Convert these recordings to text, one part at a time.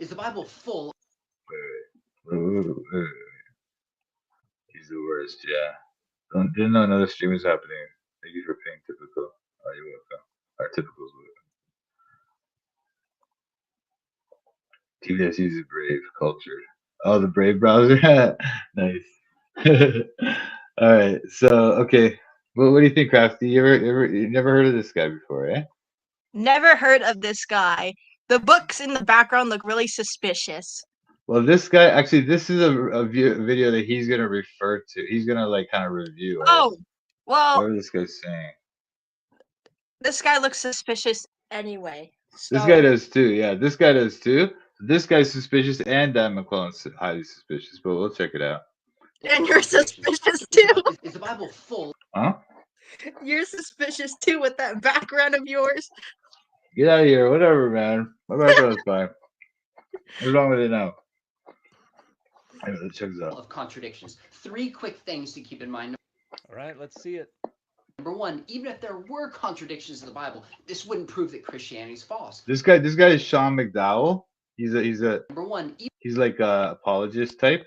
Is the Bible full? Wait, he's the worst. Yeah. Didn't know another stream was happening. Thank you for paying typical. Oh, you're welcome. Our typicals. TBS uses Brave culture. Oh, the Brave browser. Nice. All right. So, okay. What do you think, Krafty? You never heard of this guy before, eh? Never heard of this guy. The books in the background look really suspicious. Well, this guy actually, this is a video that he's gonna refer to. He's gonna like kind of review Oh, well, whatever this guy's saying. this guy looks suspicious anyway. This guy So does too. Yeah, this guy does too. This guy's suspicious, and Dan McClellan's highly suspicious. But we'll check it out. and you're suspicious too. Is the Bible full? Huh? You're suspicious too with that background of yours. Get out of here. Whatever, man. My background's fine. What's wrong with it now? Anyway, let's check this out. Of contradictions. 3 quick things to keep in mind. All right, let's see it. Number 1, even if there were contradictions in the Bible, this wouldn't prove that Christianity is false. This guy is Sean McDowell. He's Number 1, he's like a apologist type.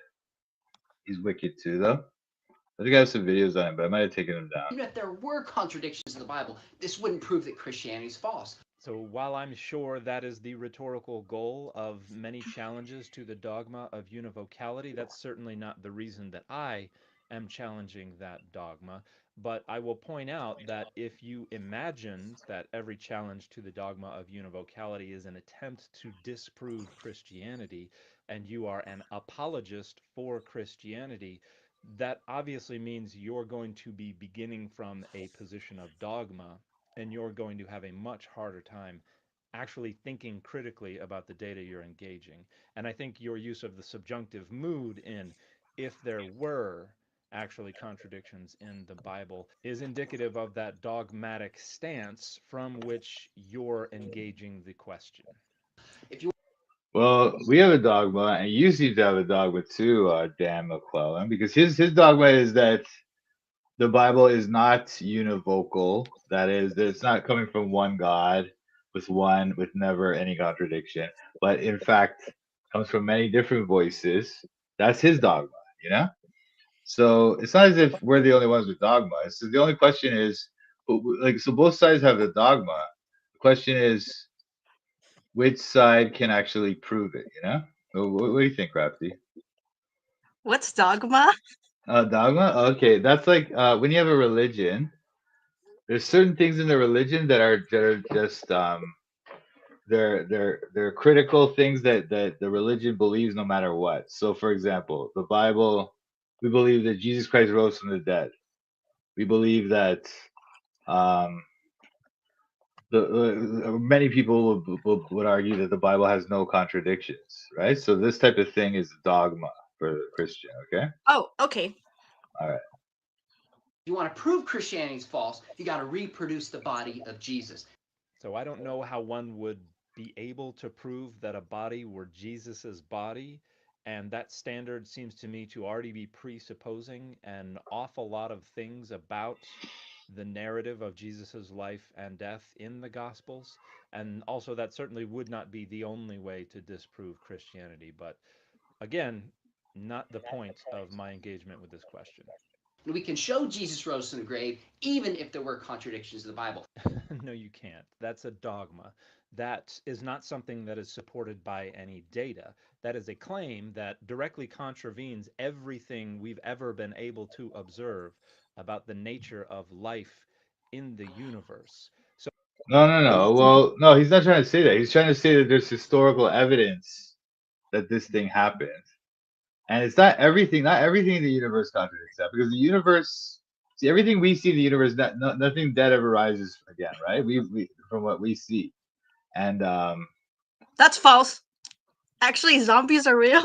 He's wicked too, though. I think I have some videos on him, but I might have taken him down. even if there were contradictions in the Bible, this wouldn't prove that Christianity is false. So while I'm sure that is the rhetorical goal of many challenges to the dogma of univocality, that's certainly not the reason that I am challenging that dogma. But I will point out that if you imagine that every challenge to the dogma of univocality is an attempt to disprove Christianity, and you are an apologist for Christianity, that obviously means you're going to be beginning from a position of dogma, and you're going to have a much harder time actually thinking critically about the data you're engaging. And I think your use of the subjunctive mood in if there were actually contradictions in the Bible is indicative of that dogmatic stance from which you're engaging the question. If you Well, we have a dogma, and you seem to have a dogma too, Dan McClellan, because his dogma is that the Bible is not univocal. That is, that it's not coming from one God with never any contradiction, but in fact comes from many different voices. That's his dogma, you know. So it's not as if we're the only ones with dogma. So the only question is, like, so both sides have the dogma. The question is, which side can actually prove it? You know. What do you think, Krafty? What's dogma? Dogma? Okay, that's like when you have a religion. There's certain things in the religion that are just they're critical things that the religion believes no matter what. So, for example, the Bible, we believe that Jesus Christ rose from the dead. We believe that um, many people would argue that the Bible has no contradictions, right? So this type of thing is dogma for the Christian. Okay. Oh, okay. All right. you want to prove Christianity is false, you got to reproduce the body of Jesus. So I don't know how one would be able to prove that a body were Jesus's body, and that standard seems to me to already be presupposing an awful lot of things about the narrative of Jesus's life and death in the Gospels, and also that certainly would not be the only way to disprove Christianity. But again, not the point of my engagement with this question. And we can show Jesus rose from the grave even if there were contradictions in the Bible. No, you can't. That's a dogma. That is not something that is supported by any data. That is a claim that directly contravenes everything we've ever been able to observe about the nature of life in the universe. So No. Well, no, he's not trying to say that. He's trying to say that there's historical evidence that this thing happened. And it's not everything. Not everything in the universe contradicts that, because the universe, see, everything we see in the universe, nothing dead ever rises again, right? We from what we see, and That's false. Actually, zombies are real.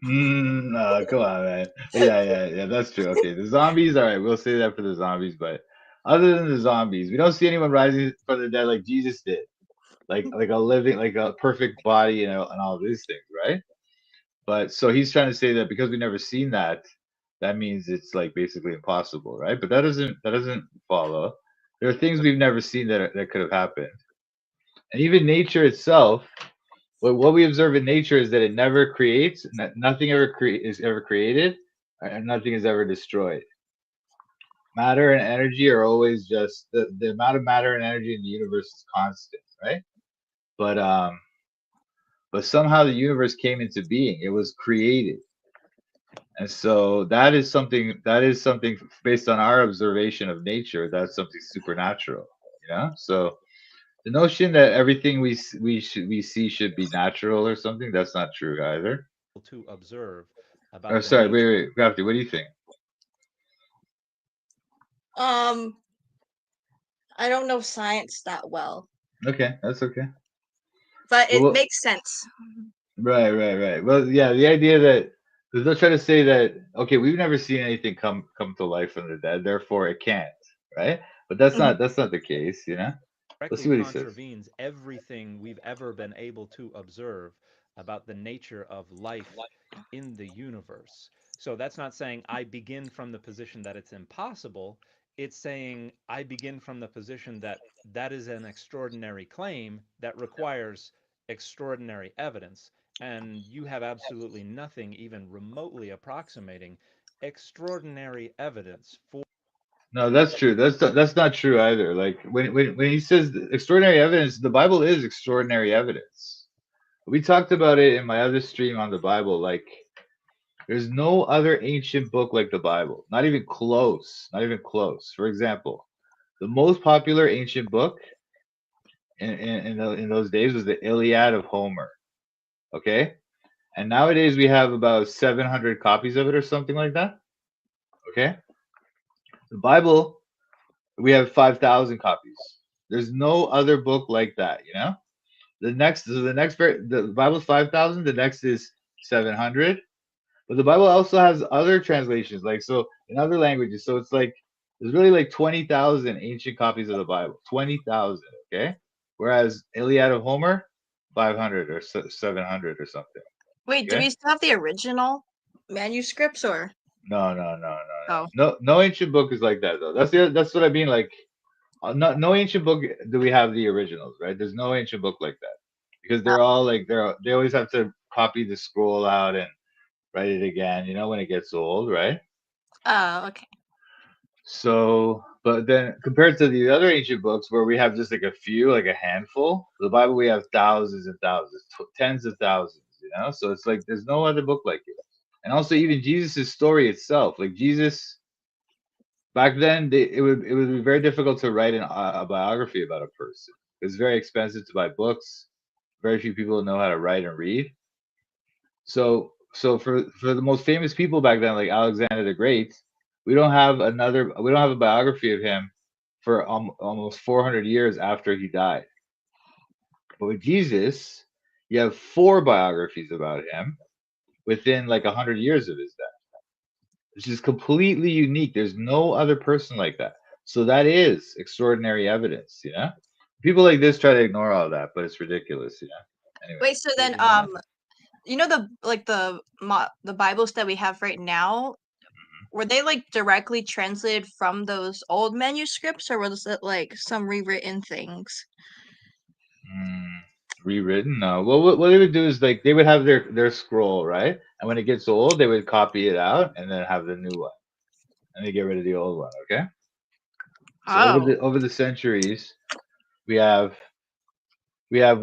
come on, man. Yeah, that's true. Okay, the zombies, all right, we'll say that for the zombies, but other than the zombies, we don't see anyone rising from the dead like Jesus did, like a living, like a perfect body, you know, and all these things, right? But so he's trying to say that because we've never seen that, that means it's like basically impossible, right? But that doesn't follow. There are things we've never seen that could have happened, and even nature itself what we observe in nature is that it never creates, nothing is ever created, and nothing is ever destroyed. Matter and energy are always just the amount of matter and energy in the universe is constant, right? But somehow the universe came into being. It was created. And so that is something based on our observation of nature, that's something supernatural, you know? So the notion that everything we see should be natural or something, that's not true either. To observe Oh, about the sorry, nature. wait, Krafty, what do you think? I don't know science that well, Okay, that's okay. but it Well, makes sense. right. Well, yeah, the idea that because they'll try to say that okay, we've never seen anything come to life from the dead, therefore it can't, right? But Mhm. that's not the case, you know. Let's Directly see what he says. contravenes everything we've ever been able to observe about the nature of life in the universe. So that's not saying I begin from the position that it's impossible. It's saying I begin from the position that that is an extraordinary claim that requires extraordinary evidence. And you have absolutely nothing even remotely approximating extraordinary evidence for. No, that's true. That's not true either. Like when he says extraordinary evidence, the Bible is extraordinary evidence. We talked about it in my other stream on the Bible. Like there's no other ancient book like the Bible. Not even close. Not even close. For example, the most popular ancient book in those days was the Iliad of Homer. Okay, and nowadays we have about 700 copies of it or something like that. Okay, the Bible we have 5,000 copies. There's no other book like that. You know, the Bible's 5,000. The next is 700. But the Bible also has other translations, like so in other languages. So it's like there's really like 20,000 ancient copies of the Bible. 20,000. Okay, whereas Iliad of Homer, 500 or 700 or something. Wait, do Okay. we still have the original manuscripts or? No. Oh, No ancient book is like that though. That's what I mean. Like, no ancient book do we have the originals, right? There's no ancient book like that because oh, they're all like they always have to copy the scroll out and write it again. You know when it gets old, right? oh, okay. So, but then compared to the other ancient books where we have just like a few, like a handful, the Bible we have thousands and thousands, tens of thousands. You know, so it's like there's no other book like it. And also even Jesus' story itself, like Jesus back then, it would be very difficult to write a biography about a person. It's very expensive to buy books. Very few people know how to write and read. So for the most famous people back then, like Alexander the Great, we don't have a biography of him for almost 400 years after he died. But with Jesus, you have four biographies about him within like 100 years of his death, which is completely unique. There's no other person like that. So that is extraordinary evidence, you know? People like this try to ignore all that, but it's ridiculous, you know? Anyway. Wait, so then, you know the Bibles that we have right now, were they like directly translated from those old manuscripts, or was it like some rewritten things? Rewritten? No. Well, what they would do is like they would have their scroll, right? And when it gets old, they would copy it out and then have the new one, and they get rid of the old one. Okay. So Oh, over the centuries, we have we have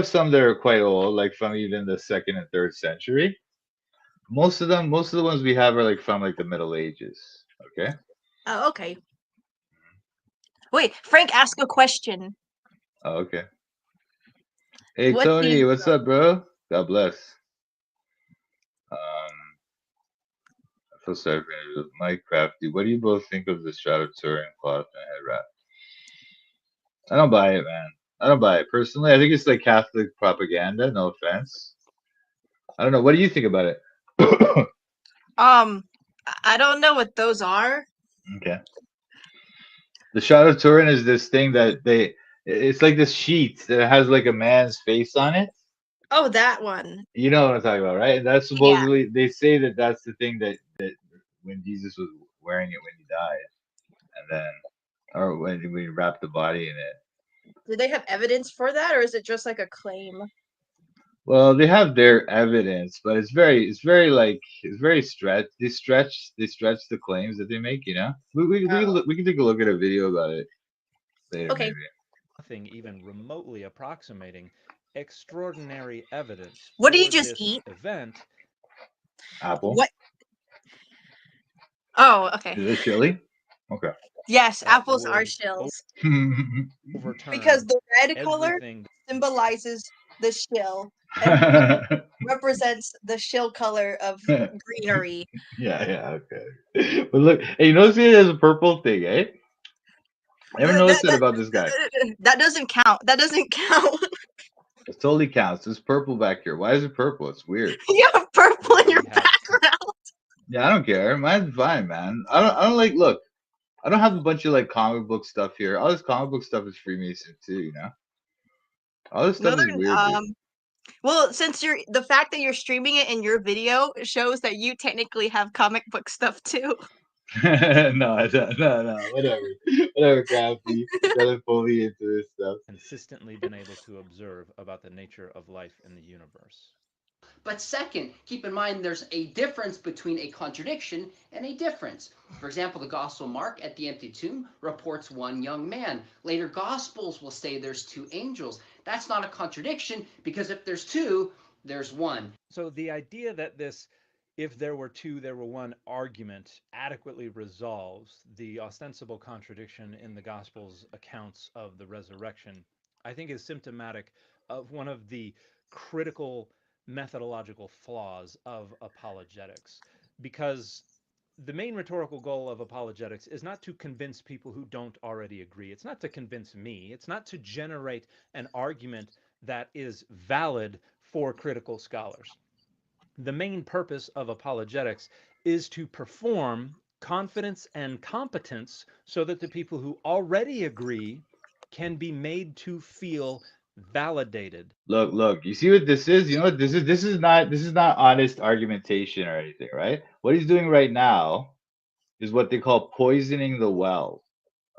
some that are quite old, like from even the second and third century. Most of the ones we have are like from like the Middle Ages. Okay. oh, okay. Wait, Frank, ask a question. Oh, okay. Hey What do Tony, you? what's up, bro? God bless. Um, I feel sorry for you. Mike Krafty, what do you both think of the Shroud of Turin cloth and head wrap? I don't buy it, man. I don't buy it personally. I think it's like Catholic propaganda. No offense. I don't know. What do you think about it? I don't know what those are. Okay. The Shroud of Turin is this thing that it's like this sheet that has like a man's face on it. Oh, that one. You know what I'm talking about, right? And that's Yeah. supposedly they say that that's the thing that when Jesus was wearing it when he died, and then or when we wrapped the body in it. Do they have evidence for that, or is it just like a claim? Well, they have their evidence, but it's very like it's very stretch. They stretch the claims that they make. You know, Oh, we can take a look at a video about it later, okay. maybe. Nothing even remotely approximating extraordinary evidence What do you for just this eat? event. Apple. What? Oh, okay. Is it chili? Okay. Yes, That apples are would shills because overturn the red color everything. symbolizes the shill, and blue represents the shill color of greenery. Yeah, okay. But look, hey, you notice it has a purple thing, eh? I never That, noticed that, that that, about this guy. that doesn't count. That doesn't count. It totally counts. There's purple back here. Why is it purple? It's weird. You have purple in We your have some background. Yeah, I don't care. Mine's fine, man. I don't like. Look, I don't have a bunch of like comic book stuff here. All this comic book stuff is Freemason too. You know, all this No, stuff is weird, dude. well, since the fact that you're streaming it in your video shows that you technically have comic book stuff too. No, I don't, no, whatever, Krafty. Trying to pull me into this stuff. consistently been able to observe about the nature of life in the universe. But second, keep in mind there's a difference between a contradiction and a difference. For example, the Gospel Mark at the empty tomb reports one young man. Later Gospels will say there's two angels. That's not a contradiction because if there's two, there's one. So the idea that this, if there were two, there were one argument adequately resolves the ostensible contradiction in the Gospel's accounts of the resurrection, I think is symptomatic of one of the critical methodological flaws of apologetics. Because the main rhetorical goal of apologetics is not to convince people who don't already agree. It's not to convince me. It's not to generate an argument that is valid for critical scholars. The main purpose of apologetics is to perform confidence and competence so that the people who already agree can be made to feel validated. Look. You see what this is? You know what this is? This is not honest argumentation or anything, right? What he's doing right now is what they call poisoning the well.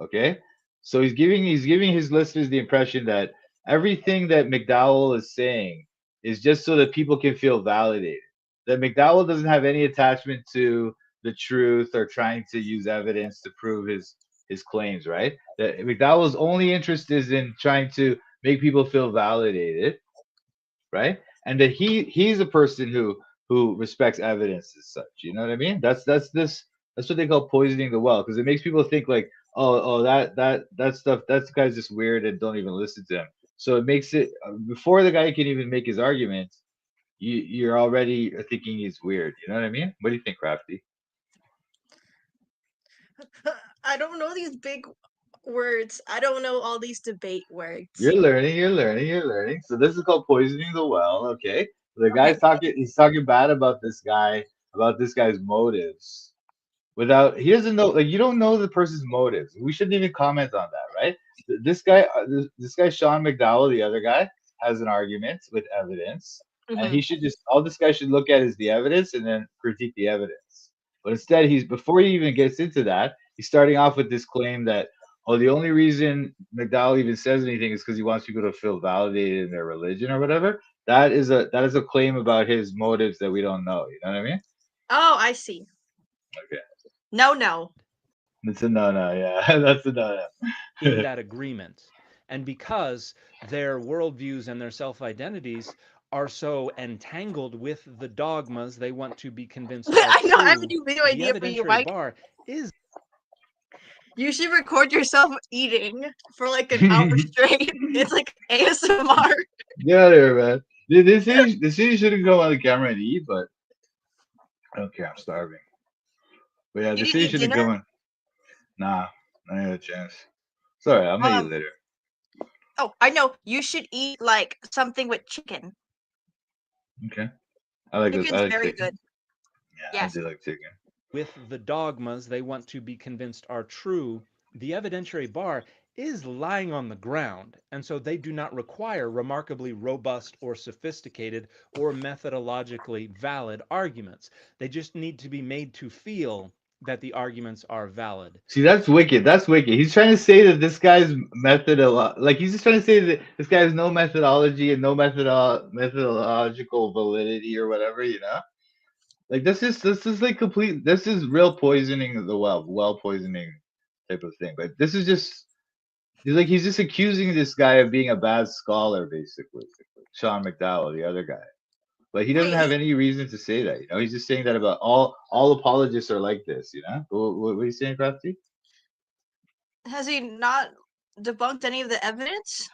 Okay, so he's giving his listeners the impression that everything that McDowell is saying is just so that people can feel validated. That McDowell doesn't have any attachment to the truth or trying to use evidence to prove his claims, right? That McDowell's only interest is in trying to make people feel validated, right? And that he's a person who respects evidence as such. You know what I mean? That's what they call poisoning the well because it makes people think like, oh, that stuff that guy's just weird and don't even listen to him. So it makes it before the guy can even make his argument, you're already thinking he's weird. You know what I mean? What do you think, Crafty? I don't know these big words. I don't know all these debate words. You're learning. So this is called poisoning the well. Okay, the Okay. guy's talking. He's talking bad about this guy, about this guy's motives. Without he doesn't know, like you don't know the person's motives. We shouldn't even comment on that, right? This guy Sean McDowell, the other guy, has an argument with evidence, and Hmm. he should just all this guy should look at is the evidence and then critique the evidence. But instead, he's before he even gets into that, he's starting off with this claim that the only reason McDowell even says anything is because he wants people to feel validated in their religion or whatever. That is a claim about his motives that we don't know. You know what I mean? Oh, I see. Okay. No. That's a no. Yeah, that's a no. In that agreement. And because their worldviews and their self identities are so entangled with the dogmas they want to be convinced are I know. I have a true, new video the idea for you, evidentiary Mike. bar is You should record yourself eating for like an hour straight. It's like ASMR. Get out of here, man. This shouldn't go on the camera and eat, but I don't care. I'm starving. But yeah, You this didn't eat shouldn't dinner? go in. Nah, I ain't a chance. Sorry, I'm gonna eat Um. later. Oh, I know. You should eat like something with chicken. Okay. I like this. I Chicken's like very chicken. good. Yeah, I Yes. do like chicken. with the dogmas they want to be convinced are true. The evidentiary bar is lying on the ground, and so they do not require remarkably robust or sophisticated or methodologically valid arguments. They just need to be made to feel that the arguments are valid. See, that's wicked. That's wicked. He's trying to say that this guy's like he's just trying to say that this guy has no methodology and no methodological validity or whatever, you know? Like this is like complete. This is real poisoning of the well poisoning type of thing. But this is just he's just accusing this guy of being a bad scholar, basically. Sean McDowell, the other guy. But he doesn't Wait, have any reason to say that. You know, he's just saying that about all apologists are like this. You know, what are you saying, Krafty? has he not debunked any of the evidence?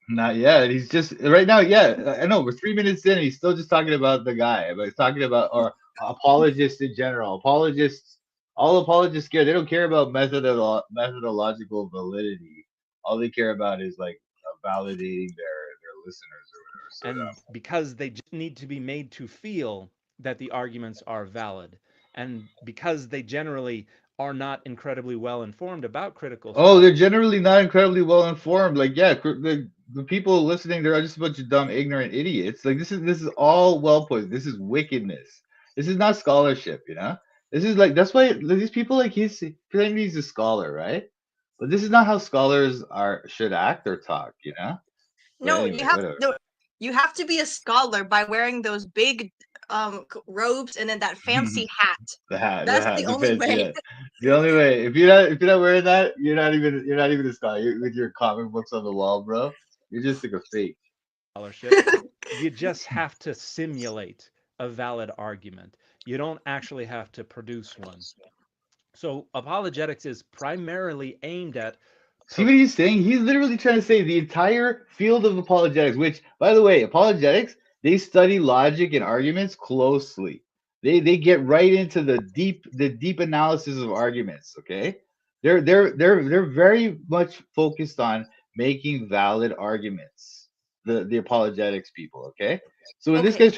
Not yet. He's just right now. Yeah, I know. We're 3 minutes in. He's still just talking about the guy, but he's talking about or apologists in general. Apologists, all apologists care. They don't care about methodological validity. All they care about is like validating their listeners or whatever. So And because they just need to be made to feel that the arguments are valid, and because they generally are not incredibly well informed about critical oh, stuff. they're generally not incredibly well informed. Like, yeah, the people listening, they're just a bunch of dumb, ignorant idiots. Like, this is all well poisoned. This is wickedness. This is not scholarship, you know. This is like that's why these people like he's claiming he's a scholar, right? But this is not how scholars should act or talk, you know. But No, anyway, whatever. you have to be a scholar by wearing those big robes and then that fancy hat. The hat, That's the only fancy way. hat. The only way. If you're not wearing that, you're not even a scholar. You're with your comic books on the wall, bro. You're just like a fake. Scholarship, you just have to simulate a valid argument. You don't actually have to produce one. So apologetics is primarily aimed at See what he's saying? He's literally trying to say the entire field of apologetics, which, by the way, apologetics, they study logic and arguments closely. They get right into the deep analysis of arguments, okay? They're very much focused on making valid arguments. The apologetics people, okay? So when this Okay. guy's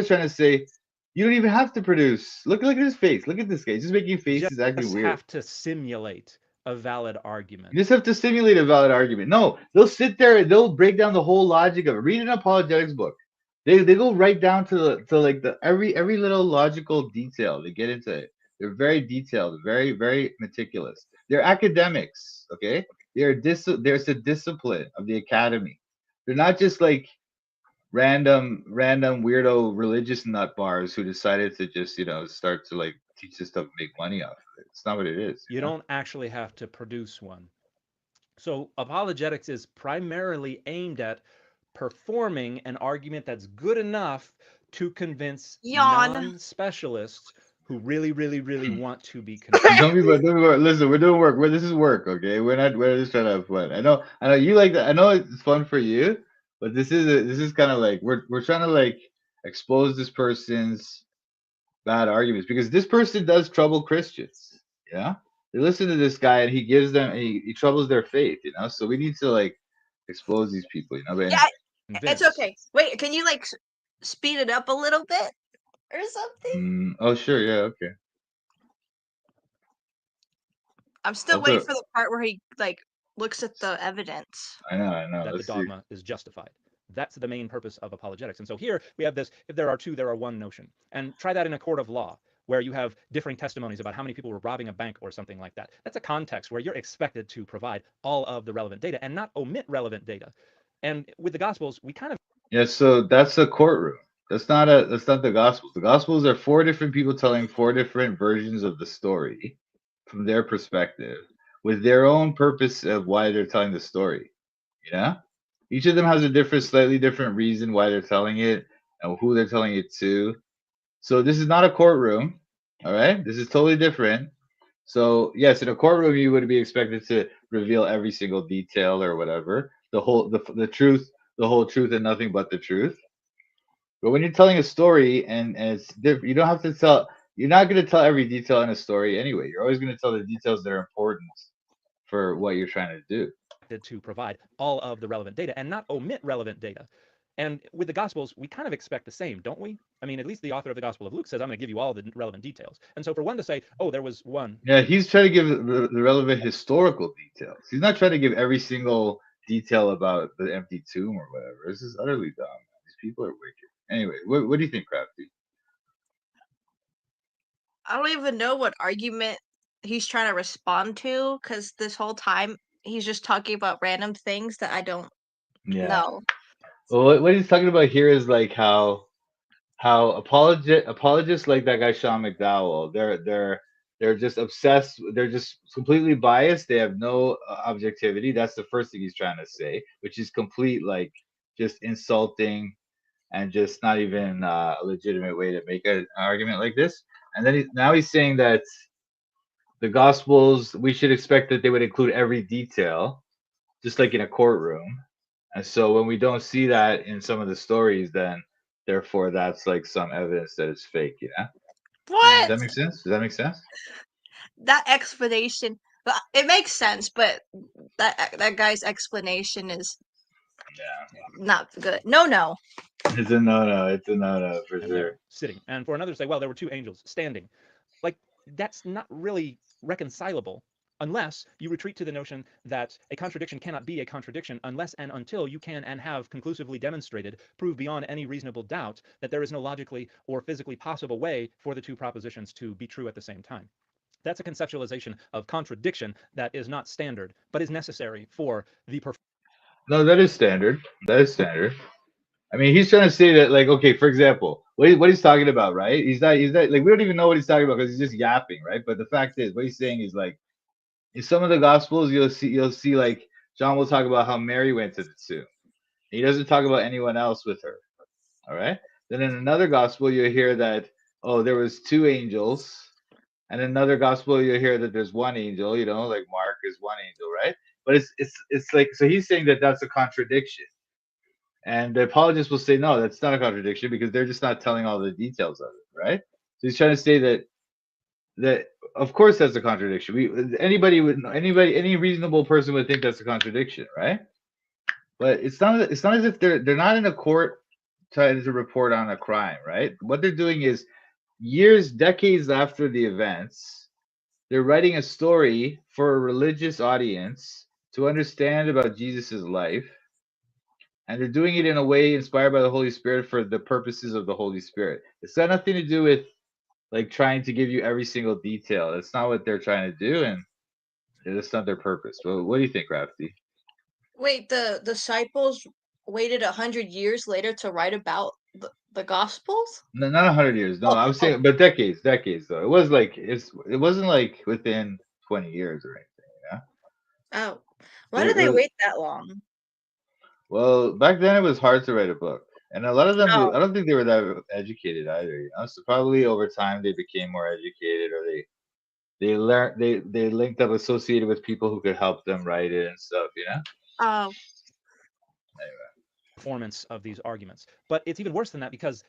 trying to say, you don't even have to produce. Look at his face. Look at this guy. He's just making faces, acting just weird. have to simulate a valid argument. You just have to simulate a valid argument. No, they'll sit there and they'll break down the whole logic of it. Read an apologetics book. They go right down to like the every little logical detail. They get into it. They're very detailed, very meticulous. They're academics, okay? There's a discipline of the academy. They're not just like random weirdo religious nut bars who decided to just start to like teach this stuff and make money off of it. It's not what it is. You don't actually have to produce one. So apologetics is primarily aimed at performing an argument that's good enough to convince Yawn. non-specialists who really want to be convinced. Don't be listen, we're doing work. This is work, okay? We're just trying to have fun. I know you like that. I know it's fun for you, but this is kind of like we're trying to like expose this person's bad arguments because this person does trouble Christians. Yeah, they listen to this guy and he troubles their faith. You know, so we need to like expose these people. You know, but Yeah, anyway. it's okay. Wait, can you like speed it up a little bit or something? Oh sure, yeah, okay. I'm still waiting for the part where he like looks at the evidence. I know. That the dogma is justified. That's the main purpose of apologetics. And so here we have this: if there are two, there are one notion. And try that in a court of law, where you have differing testimonies about how many people were robbing a bank or something like that. That's a context where you're expected to provide all of the relevant data and not omit relevant data. And with the Gospels, we kind of so that's a courtroom. That's not the Gospels. The Gospels are four different people telling four different versions of the story from their perspective, with their own purpose of why they're telling the story. You know, each of them has a slightly different reason why they're telling it and who they're telling it to. So this is not a courtroom. All right, this is totally different. So yes, in a courtroom you would be expected to reveal every single detail or whatever, the truth, the whole truth, and nothing but the truth. But when you're telling a story and it's different, you don't have to tell. You're not going to tell every detail in a story anyway. You're always going to tell the details that are important for what you're trying to do. to provide all of the relevant data and not omit relevant data. And with the Gospels, we kind of expect the same, don't we? I mean, at least the author of the Gospel of Luke says, I'm going to give you all the relevant details. And so for one to say, oh, there was one. Yeah, he's trying to give the relevant historical details. He's not trying to give every single detail about the empty tomb or whatever. This is utterly dumb. These people are wicked. Anyway, what do you think, Krafty? I don't even know what argument he's trying to respond to, because this whole time he's just talking about random things that I don't Yeah. know. Well, what he's talking about here is like how apologists like that guy Sean McDowell, they're just obsessed. They're just completely biased. They have no objectivity. That's the first thing he's trying to say, which is complete like just insulting and just not even a legitimate way to make an argument like this. And then now he's saying that the Gospels, we should expect that they would include every detail, just like in a courtroom. And so when we don't see that in some of the stories, then therefore that's like some evidence that it's fake, you know? Does What? that make sense? Does that make sense? That explanation, it makes sense, but that guy's explanation is Yeah. not good. No. It's a no-no. It's a no-no for And they're sure. sitting. And for another to say, well, there were two angels standing. Like, that's not really reconcilable unless you retreat to the notion that a contradiction cannot be a contradiction unless and until you can and have conclusively demonstrated, prove beyond any reasonable doubt, that there is no logically or physically possible way for the two propositions to be true at the same time. That's a conceptualization of contradiction that is not standard, but is necessary for the No, that is standard. That is standard. I mean, he's trying to say that, like, okay, for example, what he's talking about, right? He's not like we don't even know what he's talking about because he's just yapping, right? But the fact is, what he's saying is like in some of the gospels, you'll see like John will talk about how Mary went to the tomb. He doesn't talk about anyone else with her. All right. Then in another gospel, you'll hear that there was two angels, and in another gospel, you'll hear that there's one angel. You know, like Mark is one angel, right? But it's like so he's saying that that's a contradiction. And the apologists will say, no, that's not a contradiction because they're just not telling all the details of it, right? So he's trying to say that of course that's a contradiction. Any reasonable person would think that's a contradiction, right? But it's not as if they're not in a court trying to report on a crime, right? What they're doing is decades after the events, they're writing a story for a religious audience to understand about Jesus's life, and they're doing it in a way inspired by the Holy Spirit for the purposes of the Holy Spirit. It's got nothing to do with like trying to give you every single detail. That's not what they're trying to do, and that's not their purpose. Well, what do you think, Krafty? Wait, the disciples waited 100 years later to write about the Gospels? No, not 100 years. No, Oh, I was saying, but decades though. It wasn't like within 20 years or anything. oh. Why It did they was, wait that long? well, back then it was hard to write a book, and a lot of them, Oh, I don't think they were that educated either. So probably over time they became more educated, or they learned they linked up associated with people who could help them write it and stuff. oh, performance of these arguments. But it's even worse than that because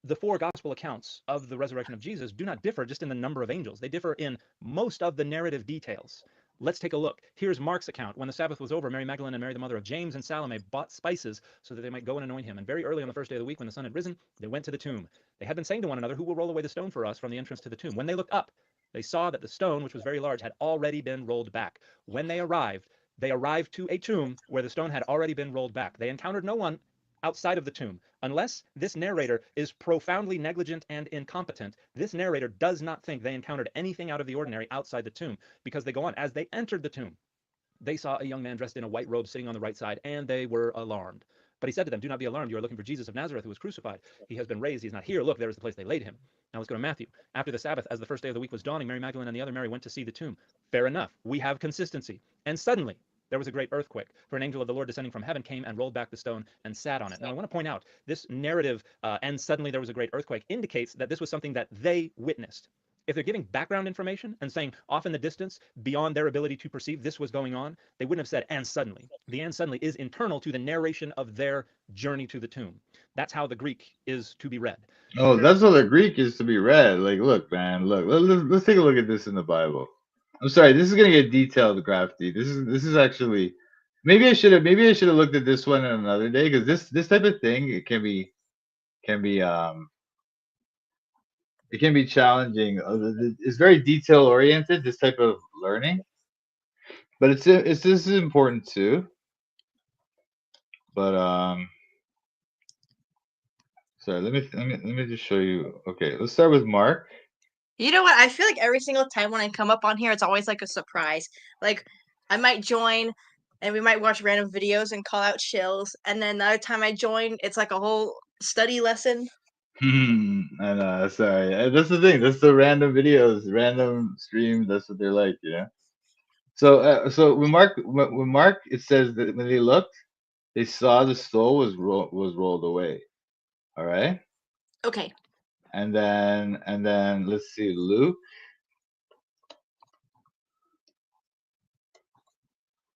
the four gospel accounts of the resurrection of Jesus do not differ just in the number of angels. They differ in most of the narrative details. Let's take a look. Here's Mark's account. When the Sabbath was over, Mary Magdalene and Mary, the mother of James and Salome, bought spices so that they might go and anoint him. And very early on the first day of the week, when the sun had risen, they went to the tomb. They had been saying to one another, who will roll away the stone for us from the entrance to the tomb? When they looked up, they saw that the stone, which was very large, had already been rolled back. When they arrived to a tomb where the stone had already been rolled back. They encountered no one outside of the tomb. Unless this narrator is profoundly negligent and incompetent, this narrator does not think they encountered anything out of the ordinary outside the tomb, because they go on. As they entered the tomb, they saw a young man dressed in a white robe sitting on the right side, and they were alarmed. But he said to them, do not be alarmed. You are looking for Jesus of Nazareth, who was crucified. He has been raised. He is not here. Look, there is the place they laid him. Now let's go to Matthew. After the Sabbath, as the first day of the week was dawning, Mary Magdalene and the other Mary went to see the tomb. Fair enough. We have consistency. And suddenly, there was a great earthquake, for an angel of the Lord descending from heaven came and rolled back the stone and sat on it. Now, I want to point out this narrative, and suddenly there was a great earthquake, indicates that this was something that they witnessed. If they're giving background information and saying off in the distance, beyond their ability to perceive this was going on, they wouldn't have said, and suddenly. The and suddenly is internal to the narration of their journey to the tomb. That's how the Greek is to be read. Oh, that's how the Greek is to be read. Like, look, man, look. Let's take a look at this in the Bible. I'm sorry, this is gonna get detailed, Crafty. This is actually maybe I should have looked at this one another day because this type of thing can be it can be challenging. It's very detail oriented. This type of learning, but it's this is important too. But sorry, let me just show you. Okay, let's start with Mark. You know what? I feel like every single time when I come up on here, it's always like a surprise. Like I might join and we might watch random videos and call out shills, and then the other time I join, it's like a whole study lesson. I know. Sorry. That's the thing. That's the random videos, random streams. That's what they're like, you know. So when Mark, it says that when they looked, they saw the stone was rolled away. All right. Okay. And then let's see, Luke.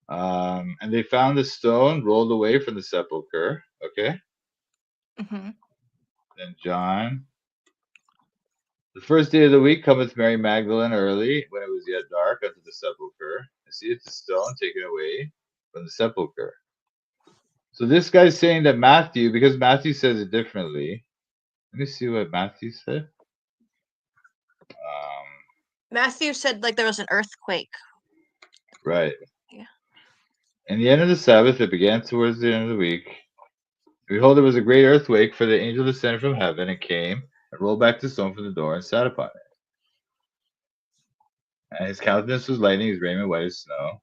And they found the stone rolled away from the sepulcher. Okay. Mm-hmm. Then John. The first day of the week cometh Mary Magdalene early, when it was yet dark, unto the sepulchre, and seeth the stone taken away from the sepulchre. So this guy's saying that Matthew, because Matthew says it differently. Let me see what Matthew said. Matthew said like there was an earthquake. Right. Yeah. In the end of the Sabbath, it began towards the end of the week. Behold, there was a great earthquake, for the angel descended from heaven and came and rolled back the stone from the door and sat upon it. And his countenance was lightning, his raiment white as snow.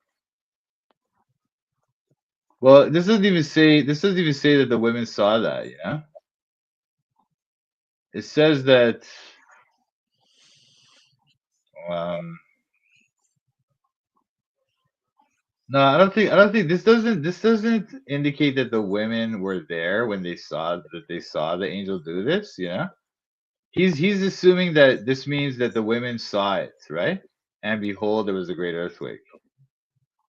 Well, this doesn't even say that the women saw that, you know? It says that no, I don't think this doesn't indicate that the women were there when they saw the angel do this, you know? He's assuming that this means that the women saw it, right? And behold, there was a great earthquake.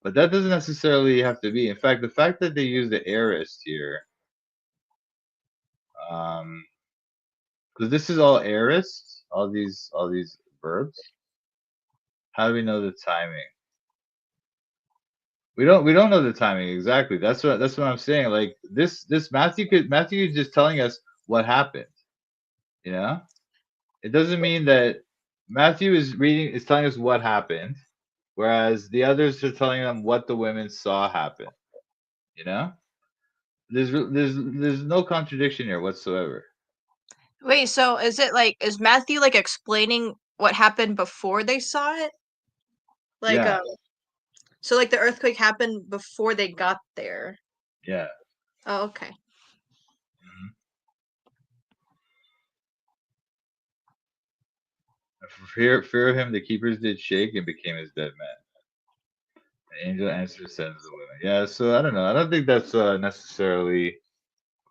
But that doesn't necessarily have to be. In fact, the fact that they use the aorist here, because this is all aorist, all these verbs. How do we know the timing? We don't know the timing exactly. That's what I'm saying. Like this Matthew is just telling us what happened. You know? It doesn't mean that Matthew is telling us what happened, whereas the others are telling them what the women saw happen. You know? There's no contradiction here whatsoever. Wait, so is Matthew like explaining what happened before they saw it? Like Yeah. So like the earthquake happened before they got there. Yeah. Oh, okay. For fear of him, the keepers did shake and became as dead men. The angel answered, said to the women. Yeah, so I don't know. I don't think that's necessarily a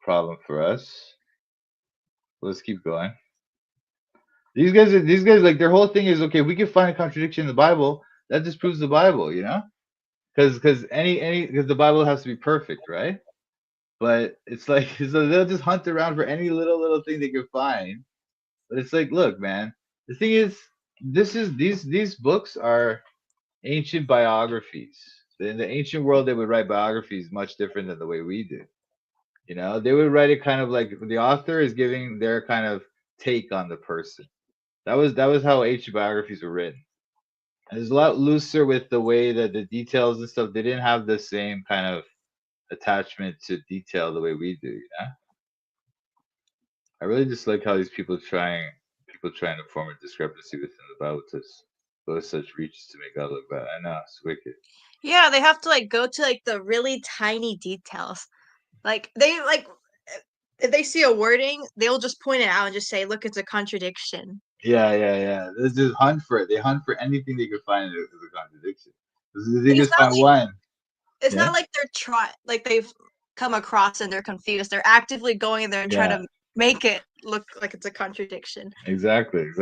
problem for us. Let's keep going. These guys, like their whole thing is okay. We can find a contradiction in the Bible. That disproves the Bible, you know, because the Bible has to be perfect, right? But it's like so they'll just hunt around for any little thing they can find. But it's like, look, man. The thing is, these books are ancient biographies. In the ancient world, they would write biographies much different than the way we do. You know, they would write it kind of like the author is giving their kind of take on the person. That was how ancient biographies were written. And it's a lot looser with the way that the details and stuff. They didn't have the same kind of attachment to detail the way we do. You know, I really just like how these people trying to form a discrepancy within the Bible to go to such reaches to make God look bad. I know it's wicked. Yeah, they have to like go to like the really tiny details. Like they like if they see a wording, they'll just point it out and just say, "Look, it's a contradiction." Yeah. They just hunt for it. They hunt for anything they could find as a contradiction. They It's just not find like one. it's Yeah. not like like they've come across and they're confused. They're actively going there and trying Yeah. to make it look like it's a contradiction. Exactly.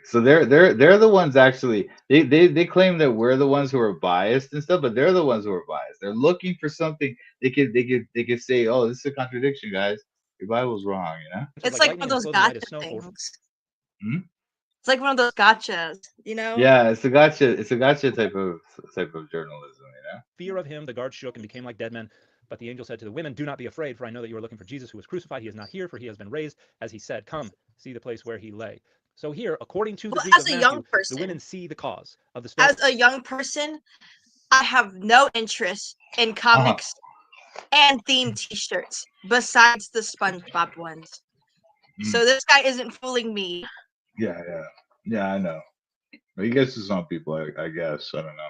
So they're the ones actually they claim that we're the ones who are biased and stuff, but they're the ones who are biased. They're looking for something they could say, oh, this is a contradiction, guys. Your Bible's wrong, you know? It's like like one lightning of and those clothing white gotcha as snow. things. Hmm? It's like one of those gotchas, you know? Yeah, it's a gotcha type of journalism, you know? Fear of him, the guards shook and became like dead men. But the angel said to the women, "Do not be afraid, for I know that you are looking for Jesus who was crucified. He is not here, for he has been raised, as he said. Come, see the place where he lay." So here, according to the Well, Greek as of a young Matthew, the women person, see the cause of the stone. as a young person, I have no interest in Uh-huh. comics and themed t-shirts besides the SpongeBob ones. Mm. So this guy isn't fooling me. Yeah. Yeah, I know. He gets to some people, I guess. I don't know.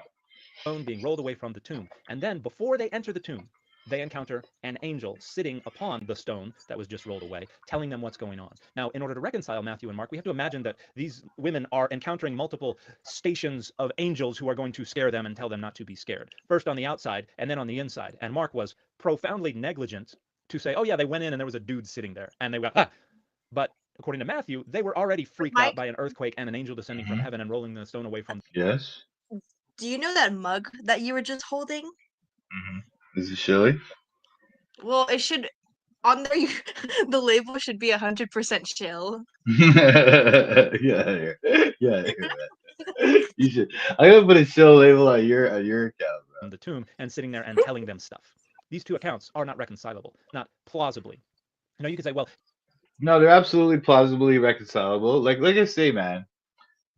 Stone being rolled away from the tomb. And then before they enter the tomb, they encounter an angel sitting upon the stone that was just rolled away, telling them what's going on. Now, in order to reconcile Matthew and Mark, we have to imagine that these women are encountering multiple stations of angels who are going to scare them and tell them not to be scared. First on the outside and then on the inside. And Mark was profoundly negligent to say, oh, yeah, they went in and there was a dude sitting there. And they went, ah. But according to Matthew, they were already freaked out Mike, by an earthquake and an angel descending from Mhm. heaven and rolling the stone away from them. Yes. do you know that mug that you were just holding? Is it chilly? Well, it should on there. The label should be 100% chill. Yeah, yeah, yeah. You should. I'm gonna put a chill label on your account, bro. The tomb and sitting there and telling them stuff. These two accounts are not reconcilable, not plausibly. You could say, well, No, they're absolutely plausibly reconcilable. Like I say, man,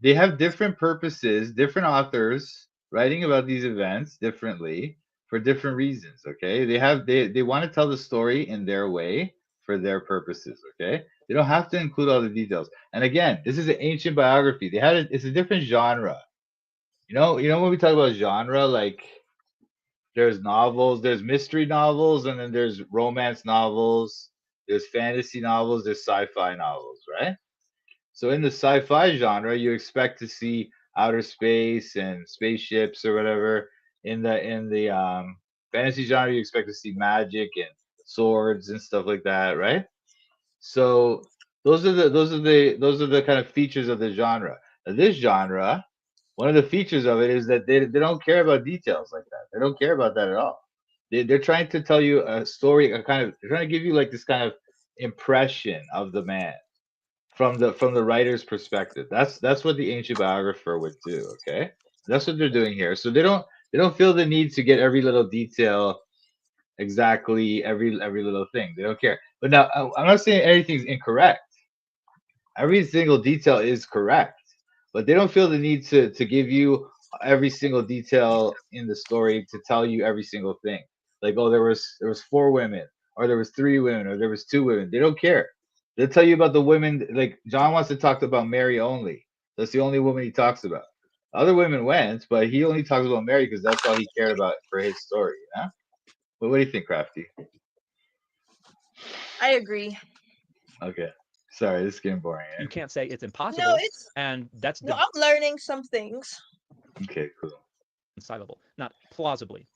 they have different purposes, different authors writing about these events differently for different reasons. Okay, they want to tell the story in their way for their purposes. Okay, they don't have to include all the details. And again, this is an ancient biography. It's a different genre. You know when we talk about genre, like there's novels, there's mystery novels, and then there's romance novels, there's fantasy novels, there's sci-fi novels, right? So in the sci-fi genre, you expect to see outer space and spaceships or whatever. In the fantasy genre, you expect to see magic and swords and stuff like that, right? So those are the kind of features of the genre. Now, this genre, one of the features of it is that they don't care about details like that. They don't care about that at all. They're trying to tell you a story, they're trying to give you like this kind of impression of the man from the writer's perspective. That's what the ancient biographer would do. Okay, that's what they're doing here. So they don't feel the need to get every little detail exactly, every little thing. They don't care. But now I'm not saying anything's incorrect. Every single detail is correct, but they don't feel the need to give you every single detail in the story to tell you every single thing. Like, oh, there was four women, or there was three women, or there was two women. They don't care. They'll tell you about the women. Like John wants to talk about Mary only. That's the only woman he talks about. Other women went, but he only talks about Mary because that's all he cared about for his story. Yeah. But what do you think, Krafty? I agree. Okay. Sorry, this is getting boring. you can't say it's No, impossible, it's and that's no. I'm learning some things. Okay, cool. reconcilable, not plausibly.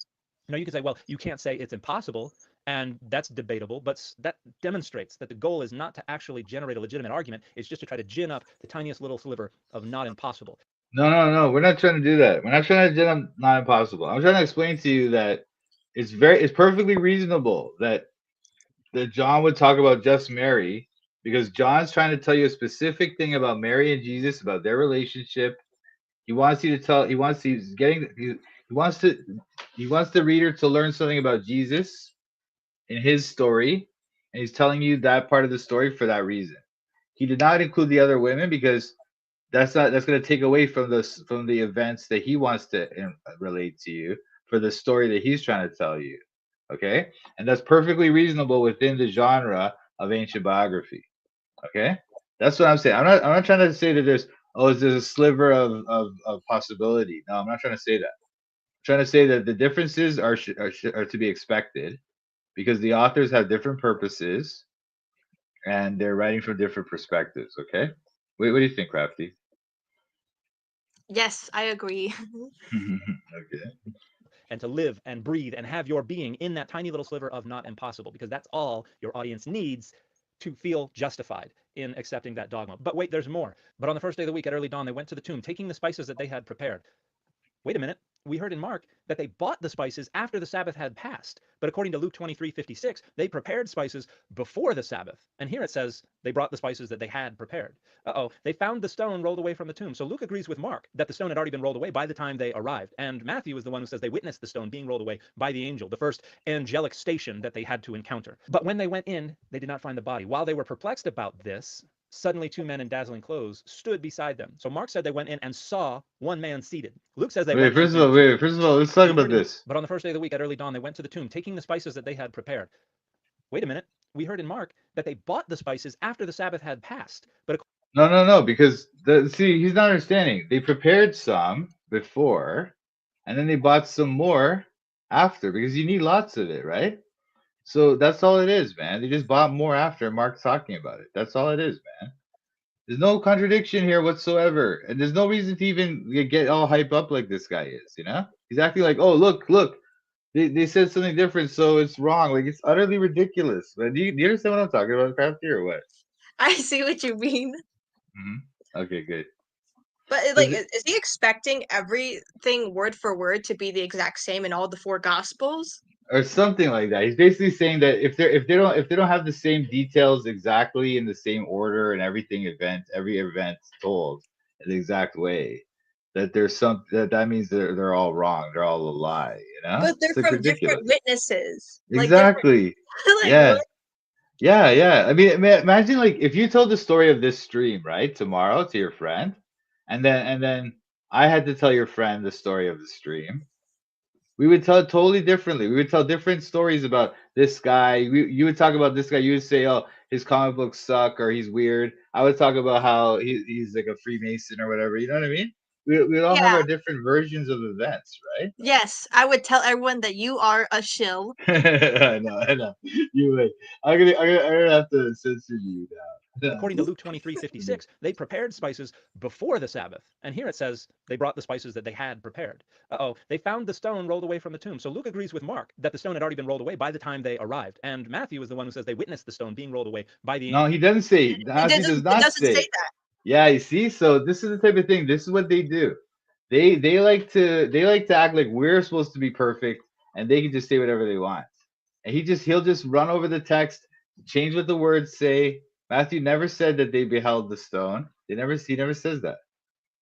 You could say, well, you can't say it's impossible, and that's debatable, but that demonstrates that the goal is not to actually generate a legitimate argument. It's just to try to gin up the tiniest little sliver of not impossible. No, no, no. We're not trying to do that. We're not trying to do not impossible. I'm trying to explain to you that it's perfectly reasonable that John would talk about just Mary because John's trying to tell you a specific thing about Mary and Jesus, about their relationship. He wants you to tell. He wants he's getting. He wants to. He wants the reader to learn something about Jesus in his story, and he's telling you that part of the story for that reason. He did not include the other women because that's going to take away from the events that he wants to relate to you for the story that he's trying to tell you. Okay, and that's perfectly reasonable within the genre of ancient biography. Okay, that's what I'm saying. I'm not trying to say that there's a sliver of possibility. No, I'm not trying to say that. I'm trying to say that the differences are to be expected because the authors have different purposes and they're writing from different perspectives. Okay, what do you think, Krafty? Yes, I agree. Okay. And to live and breathe and have your being in that tiny little sliver of not impossible, because that's all your audience needs to feel justified in accepting that dogma. But wait, there's more. But on the first day of the week at early dawn, they went to the tomb, taking the spices that they had prepared. Wait a minute. We heard in Mark that they bought the spices after the Sabbath had passed. But according to Luke 23:56, they prepared spices before the Sabbath. And here it says they brought the spices that they had prepared. They found the stone rolled away from the tomb. So Luke agrees with Mark that the stone had already been rolled away by the time they arrived. And Matthew is the one who says they witnessed the stone being rolled away by the angel, the first angelic station that they had to encounter. But when they went in, they did not find the body. While they were perplexed about this, suddenly two men in dazzling clothes stood beside them. So Mark said they went in and saw one man seated. Luke says they went First in. of all, let's talk about this. But on the first day of the week at early dawn, they went to the tomb, taking the spices that they had prepared. Wait a minute. We heard in Mark that they bought the spices after the Sabbath had passed. But No, because See, he's not understanding. They prepared some before, and then they bought some more after because you need lots of it, right? So that's all it is, man. They just bought more after Mark's talking about it. That's all it is, man. There's no contradiction here whatsoever, and there's no reason to even get all hype up like this guy is. You know, he's acting like, oh, look, they said something different, so it's wrong. Like it's utterly ridiculous. But do you understand what I'm talking about, Krafty, or what? I see what you mean. Okay, good. But Does like, it- is he expecting everything word for word to be the exact same in all the 4 gospels? or something like that. He's basically saying that if they don't have the same details exactly in the same order and every event told in the exact way, that there's some that means they're all wrong. They're all a lie. You know, But they're it's like from different ridiculous. witnesses. Like different Exactly. like Yeah. what? Yeah. I mean, imagine like if you told the story of this stream right tomorrow to your friend, and then I had to tell your friend the story of the stream. We would tell it totally differently. We would tell different stories about this guy. You would talk about this guy. You would say, "Oh, his comic books suck," or "He's weird." I would talk about how he's like a Freemason or whatever. You know what I mean? We would all have Yeah. our different versions of events, right? Yes, I would tell everyone that you are a shill. I know. You would. I'm gonna have to censor you now. According to Luke 23:56, they prepared spices before the Sabbath. And here it says they brought the spices that they had prepared. They found the stone rolled away from the tomb. So Luke agrees with Mark that the stone had already been rolled away by the time they arrived. And Matthew is the one who says they witnessed the stone being rolled away by the No, he doesn't say. Matthew does It not doesn't say say. that. Yeah, you see, so this is the type of thing. This is what they do. They like to act like we're supposed to be perfect, and they can just say whatever they want. And he'll just run over the text, change what the words say. Matthew never said that they beheld the stone. He never says that.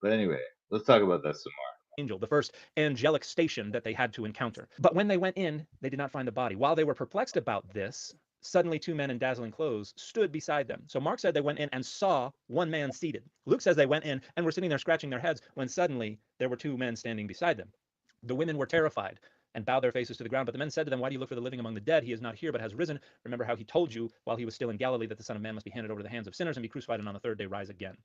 But anyway, let's talk about that some more. angel, the first angelic station that they had to encounter. But when they went in, they did not find the body. While they were perplexed about this, suddenly 2 men in dazzling clothes stood beside them. So Mark said they went in and saw 1 man seated. Luke says they went in and were sitting there scratching their heads when suddenly there were 2 men standing beside them. The women were terrified and bowed their faces to the ground. But the men said to them, "Why do you look for the living among the dead? He is not here, but has risen. Remember how he told you while he was still in Galilee that the Son of Man must be handed over to the hands of sinners and be crucified and on the 3rd day rise again."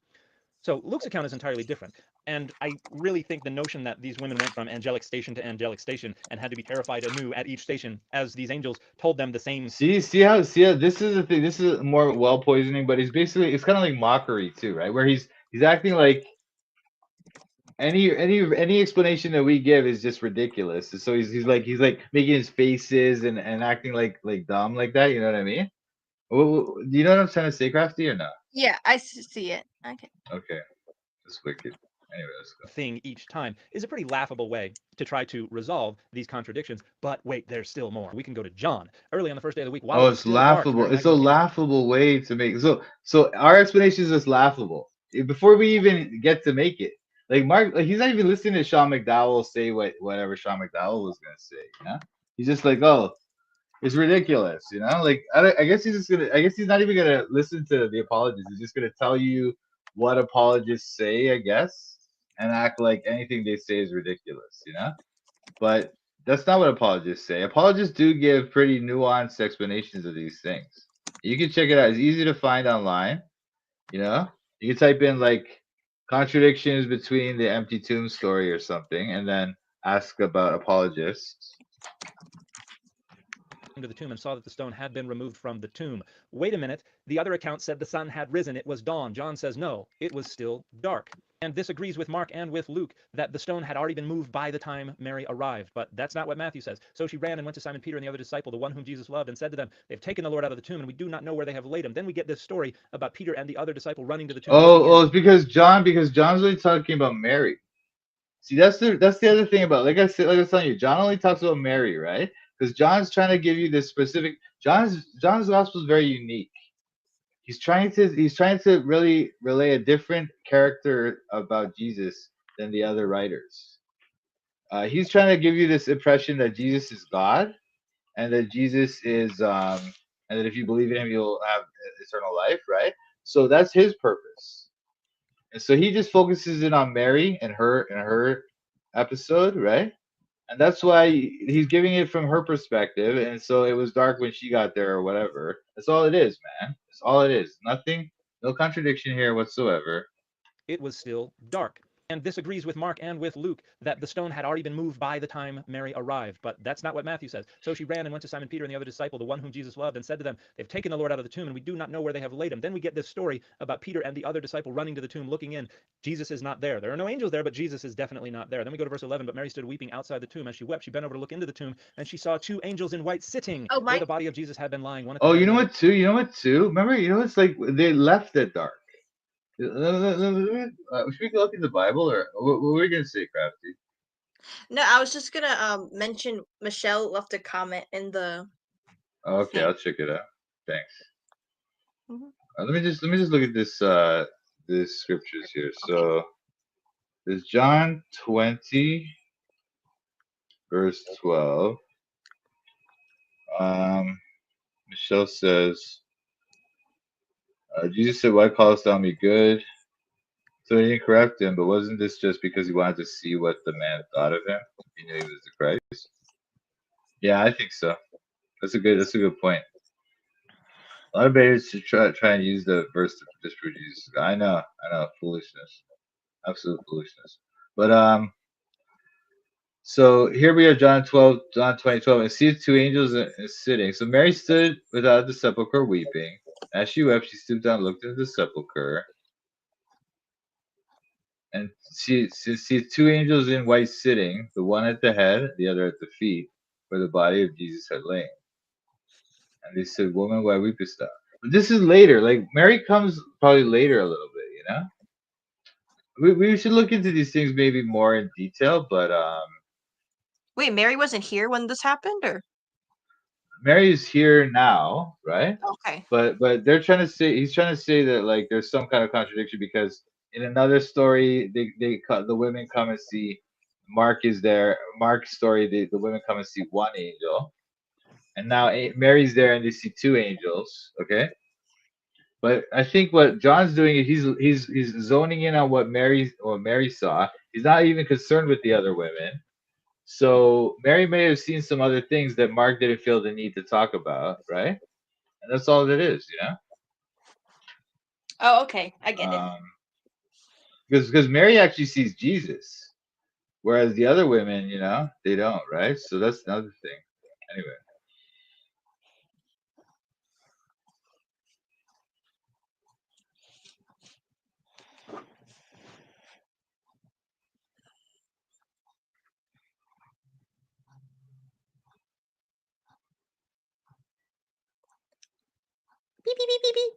So Luke's account is entirely different. And I really think the notion that these women went from angelic station to angelic station and had to be terrified anew at each station as these angels told them the same. See how this is the thing. This is more well poisoning, but it's kind of like mockery too, right? Where he's acting like any explanation that we give is just ridiculous. So he's like making his faces and acting like dumb like that. You know what I mean? Do you know what I'm trying to say, Krafty, or not? Yeah, I see it. Okay. Okay, that's wicked. Anyway, let's go. Thing each time is a pretty laughable way to try to resolve these contradictions. But wait, there's still more. We can go to John early on the first day of the week. While Oh, it was it's still dark, laughable. during It's a Magdalene- laughable way to make so our explanation is just laughable. Before we even get to make it. Like Mark, like he's not even listening to Sean McDowell say whatever Sean McDowell was gonna say, you know? He's just like, oh, it's ridiculous, you know? Like I guess I guess he's not even gonna listen to the apologists. He's just gonna tell you what apologists say, I guess, and act like anything they say is ridiculous, you know? But that's not what apologists say. Apologists do give pretty nuanced explanations of these things. You can check it out. It's easy to find online. You know, you can type in like contradictions between the empty tomb story or something, and then ask about apologists. to the tomb and saw that the stone had been removed from the tomb. Wait a minute. The other account said the sun had risen. It was dawn. John says no, it was still dark. And this agrees with Mark and with Luke that the stone had already been moved by the time Mary arrived. But that's not what Matthew says. So she ran and went to Simon Peter and the other disciple, the one whom Jesus loved, and said to them, "They've taken the Lord out of the tomb, and we do not know where they have laid him." Then we get this story about Peter and the other disciple running to the tomb. It's because John's only talking about Mary. See, that's the other thing about, like I said, like I was telling you, John only talks about Mary, right? Because John's trying to give you this specific. John's gospel is very unique. He's trying to really relay a different character about Jesus than the other writers. He's trying to give you this impression that Jesus is God, and that Jesus is and that if you believe in him, you'll have eternal life, right? So that's his purpose. And so he just focuses in on Mary and her episode, right? And that's why he's giving it from her perspective. And so it was dark when she got there or whatever. That's all it is, man. That's all it is. Nothing, no contradiction here whatsoever. it was still dark. And this agrees with Mark and with Luke that the stone had already been moved by the time Mary arrived. But that's not what Matthew says. So she ran and went to Simon Peter and the other disciple, the one whom Jesus loved, and said to them, they've taken the Lord out of the tomb, and we do not know where they have laid him. Then we get this story about Peter and the other disciple running to the tomb, looking in. Jesus is not there. There are no angels there, but Jesus is definitely not there. Then we go to verse 11. But Mary stood weeping outside the tomb. As she wept, she bent over to look into the tomb, and she saw two angels in white sitting Oh where my. the body of Jesus had been lying. One at the Oh, head you and know the other. what too? You know what too? Remember, it's like they left it dark. Should we look in the Bible, or what were we gonna say, Krafty? No, I was just gonna mention Michelle left a comment in the Okay, thing. I'll check it out. Thanks. Mhm. Let me just look at this scriptures here. So there's John 20 verse 12. Michelle says, Jesus said, "Why callest thou me good?" So he didn't correct him, but wasn't this just because he wanted to see what the man thought of him? He knew he was the Christ. Yeah, I think so. That's a good point. A lot of baiters should try and use the verse to disprove Jesus. I know, foolishness, absolute foolishness. But so here we have John 20:12, and sees two angels sitting. So Mary stood without the sepulchre weeping. As she wept, she stooped down, and looked into the sepulchre, and she sees two angels in white sitting, the one at the head, the other at the feet, where the body of Jesus had lain. And they said, "Woman, why weepest thou?" But this is later. Like Mary comes probably later a little bit, you know. We should look into these things maybe more in detail, but Wait, Mary wasn't here when this happened, or Mary's here now, right? okay? But they're trying to say he's trying to say that like there's some kind of contradiction because in another story the women come and see Mark is there. Mark's story the women come and see one angel, and now Mary's there and they see two angels. Okay, but I think what John's doing is he's zoning in on what Mary saw. He's not even concerned with the other women. So Mary may have seen some other things that Mark didn't feel the need to talk about, right? And that's all it is, you know. Oh, okay, I get it. Because Mary actually sees Jesus, whereas the other women, you know, they don't, right? So that's another thing. Anyway, Beep beep beep beep beep.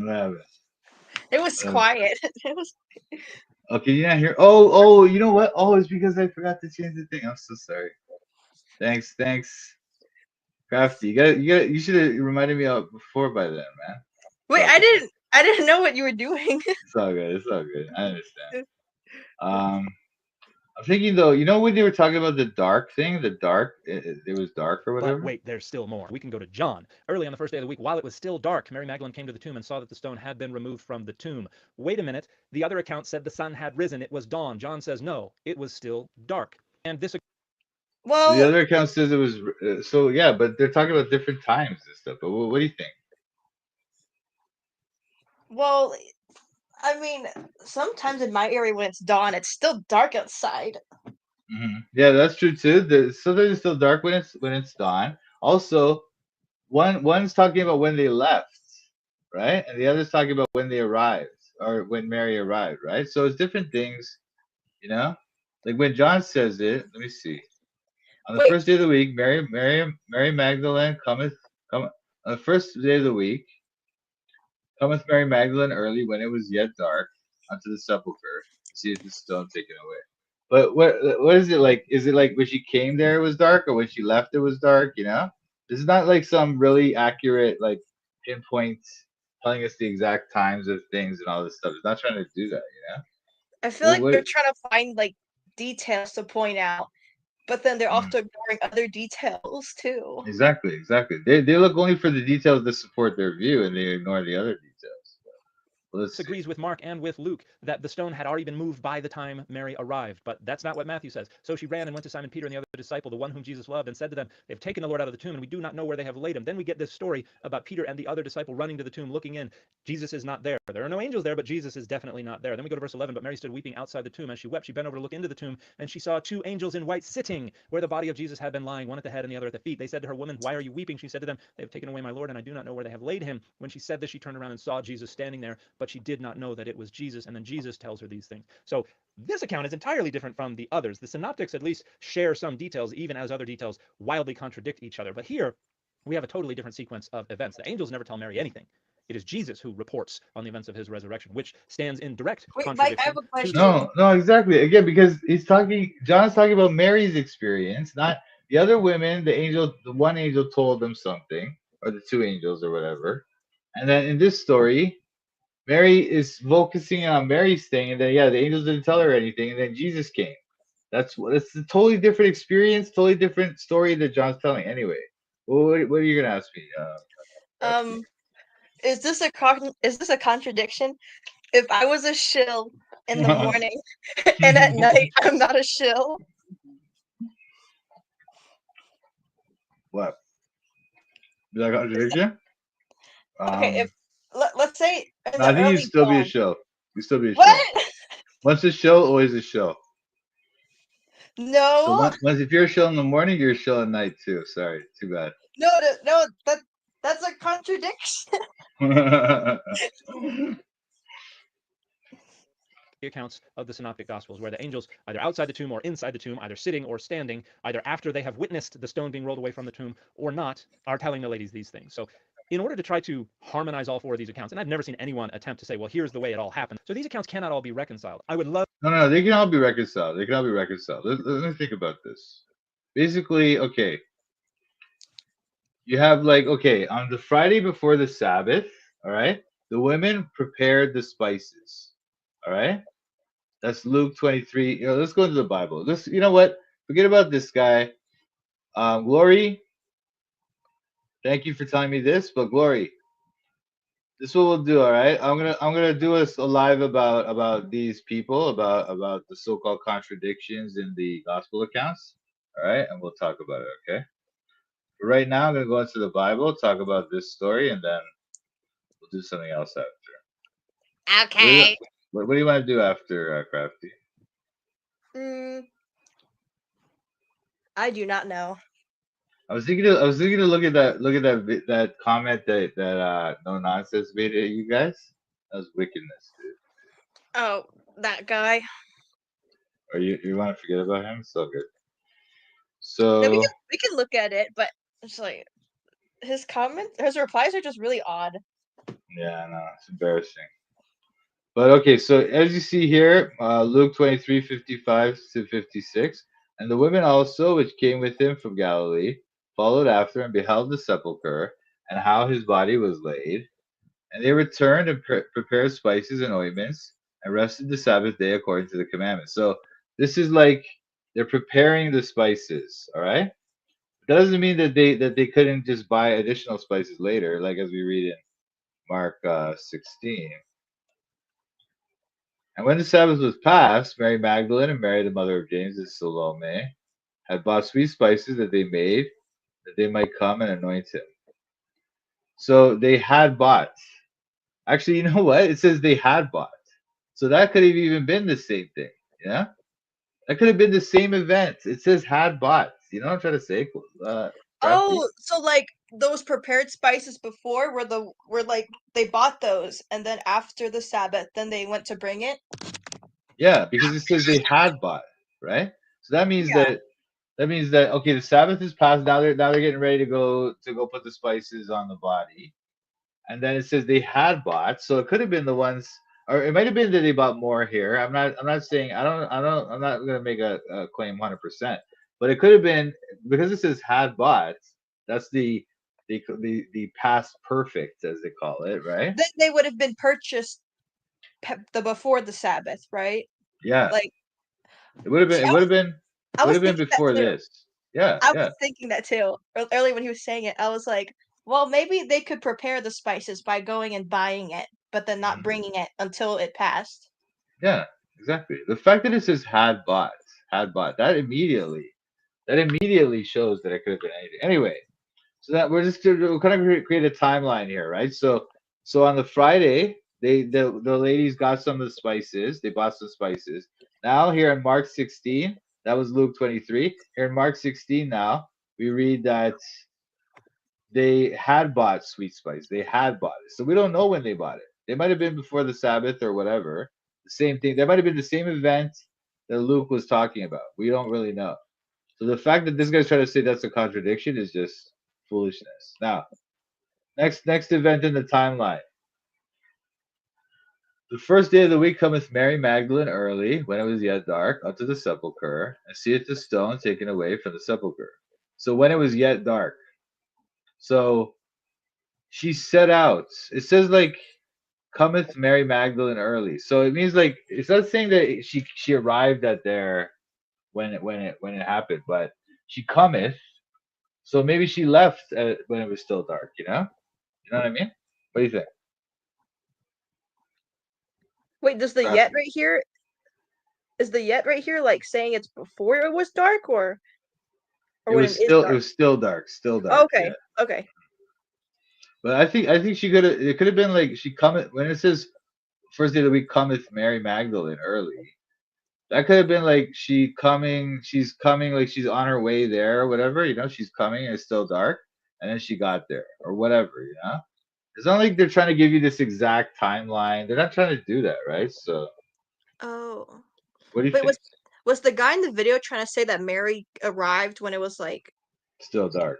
what happened? It was What happened? quiet. It was. Okay, you're not here. Oh, you know what? Oh, it's because I forgot to change the thing. I'm so sorry. Thanks, Krafty. You should have reminded me of before by then, man. Wait, I didn't know what you were doing. It's all good. It's all good. I understand. I'm thinking though, you know when they were talking about the dark thing, it was dark or But whatever. wait, there's still more. We can go to John. Early on the first day of the week, while it was still dark, Mary Magdalene came to the tomb and saw that the stone had been removed from the tomb. Wait a minute. The other account said the sun had risen. It was dawn. John says no, it was still dark. And this The Well, other account says it was so yeah, but they're talking about different times and stuff. But what do you think? well, I mean, sometimes in my area when it's dawn, it's still dark outside. Yeah, that's true too. Sometimes it's still dark when it's dawn. Also, one's talking about when they left, right, and the other's talking about when they arrived or when Mary arrived, right? So it's different things, you know. Like when John says it, let me see. On the Wait, first day of the week, Mary Magdalene come on the first day of the week, cometh Mary Magdalene early when it was yet dark unto the sepulchre, to see if the stone taken away. But what is it like? Is it like when she came there it was dark, or when she left it was dark? You know, this is not like some really accurate like pinpoint telling us the exact times of things and all this stuff. It's not trying to do that. You know, I feel like what? they're trying to find like details to point out, but then they're Mm, also ignoring other details too. exactly. They look only for the details that support their view, and they ignore the other details. Well, let's see. agrees with Mark and with Luke that the stone had already been moved by the time Mary arrived. But that's not what Matthew says. So she ran and went to Simon Peter and the other disciple, the one whom Jesus loved, and said to them, they've taken the Lord out of the tomb, and we do not know where they have laid him. Then we get this story about Peter and the other disciple running to the tomb, looking in. Jesus is not there. There are no angels there, but Jesus is definitely not there. Then we go to verse 11. But Mary stood weeping outside the tomb. As she wept, she bent over to look into the tomb, and she saw 2 angels in white sitting where the body of Jesus had been lying, one at the head and the other at the feet. They said to her, woman, why are you weeping? She said to them, they have taken away my Lord, and I do not know where they have laid him. When she said this, she turned around and saw Jesus standing there, but she did not know that it was Jesus. And then Jesus tells her these things. So this account is entirely different from the others. The synoptics at least share some details, even as other details wildly contradict each other. But here we have a totally different sequence of events. The angels never tell Mary anything. It is Jesus who reports on the events of his resurrection, which stands in direct Wait, Mike, I contradiction have a to question. No, no, exactly. Again, because John's talking about Mary's experience, not the other women. The one angel told them something, or the 2 angels, or whatever. And then in this story, Mary is focusing on Mary's thing, and then the angels didn't tell her anything, and then Jesus came. That's a totally different experience, totally different story that John's telling. Anyway, what are you gonna ask me? Krafty? Is this a contradiction? If I was a shill in the morning and at night I'm not a shill, What? Is that a contradiction? okay. If let's say in No, I the think you'd early still be a dawn, show. You still be a show. what? Once a show, always a show. So No, once if you're a show in the morning, you're a show at night too. Sorry, too bad. no. That's a contradiction. the accounts of the synoptic gospels, where the angels, either outside the tomb or inside the tomb, either sitting or standing, either after they have witnessed the stone being rolled away from the tomb or not, are telling the ladies these things. So in order to try to harmonize all 4 of these accounts, and I've never seen anyone attempt to say, well, here's the way it all happened. So these accounts cannot all be reconciled. I would love. No, they can all be reconciled. They can all be reconciled. Let me think about this. Basically, okay, you have on the Friday before the Sabbath, all right, the women prepared the spices, all right. That's Luke 23. Let's go into the Bible. You know what? Forget about this guy. Glory, thank you for telling me this, but Glory, this is what we'll do, all right? I'm gonna do a live about these people, about the so-called contradictions in the gospel accounts, all right? And we'll talk about it, okay? But right now, I'm gonna go into the Bible, talk about this story, and then we'll do something else after. Okay. What do you want to do after, Krafty? I do not know. I was thinking to look at that comment that No Nonsense made at you guys. That was wickedness, dude. Oh, that guy. Or you want to forget about him? It's all good. No, So we can look at it, but it's like his replies are just really odd. yeah, no, it's embarrassing. But okay, so as you see here, Luke 23:55-56, and the women also which came with him from Galilee followed after and beheld the sepulchre and how his body was laid. And they returned and prepared spices and ointments and rested the Sabbath day according to the commandments. So this is like they're preparing the spices, all right? That doesn't mean that they couldn't just buy additional spices later, like as we read in Mark 16. And when the Sabbath was past, Mary Magdalene and Mary, the mother of James and Salome, had bought sweet spices that they made, that they might come and anoint him. So they had bought. Actually, you know what? It says they had bought. So that could have even been the same thing. Yeah? That could have been the same event. It says had bought. You know what I'm trying to say? Oh, so like those prepared spices before were like they bought those and then after the Sabbath then they went to bring it? Yeah, because it says they had bought, right? So that means Yeah. that okay, the Sabbath is past. Now they're getting ready to go put the spices on the body, and then it says they had bought. So it could have been the ones, or it might have been that they bought more here. I'm not saying I'm not gonna make a claim 100%, but it could have been because it says had bought. That's the past perfect as they call it, right? Then they would have been purchased before the Sabbath, right? Yeah. Like It would have been. see, It would have been. I Would was have been thinking that before too. this. Yeah. I Yeah. was thinking that too. Earlier when he was saying it, I was like, well, maybe they could prepare the spices by going and buying it, but then not bringing it until it passed. Yeah. Exactly. The fact that it says had bought, that immediately That immediately shows that it could have been anything. Anyway, so that we're kind of create a timeline here, right? So on the Friday, the ladies got some of the spices. They bought some spices. Now here in Mark 16, that was Luke 23. Here in Mark 16 now, we read that they had bought sweet spice. They had bought it. So we don't know when they bought it. They might have been before the Sabbath or whatever. The same thing. That might have been the same event that Luke was talking about. We don't really know. So the fact that this guy's trying to say that's a contradiction is just foolishness. Now, next event in the timeline. The first day of the week cometh Mary Magdalene early, when it was yet dark, unto the sepulchre, and seeth the stone taken away from the sepulchre. So when it was yet dark. So she set out. It says like cometh Mary Magdalene early. So it means like it's not saying that she arrived at there when it happened, but she cometh. So maybe she left when it was still dark. You know what I mean? What do you think? Wait, does the yet right here is the yet right here like saying it's before it was dark or It when was it is still dark? still dark. Okay, Yeah. okay. But I think she could have. It could have been like she cometh when it says first day of the week cometh Mary Magdalene early. That could have been like she's coming like she's on her way there or whatever. She's coming and it's still dark, and then she got there or whatever. It's not like they're trying to give you this exact timeline. They're not trying to do that, right? So Oh. what do you Wait, think? was the guy in the video trying to say that Mary arrived when it was like Still dark.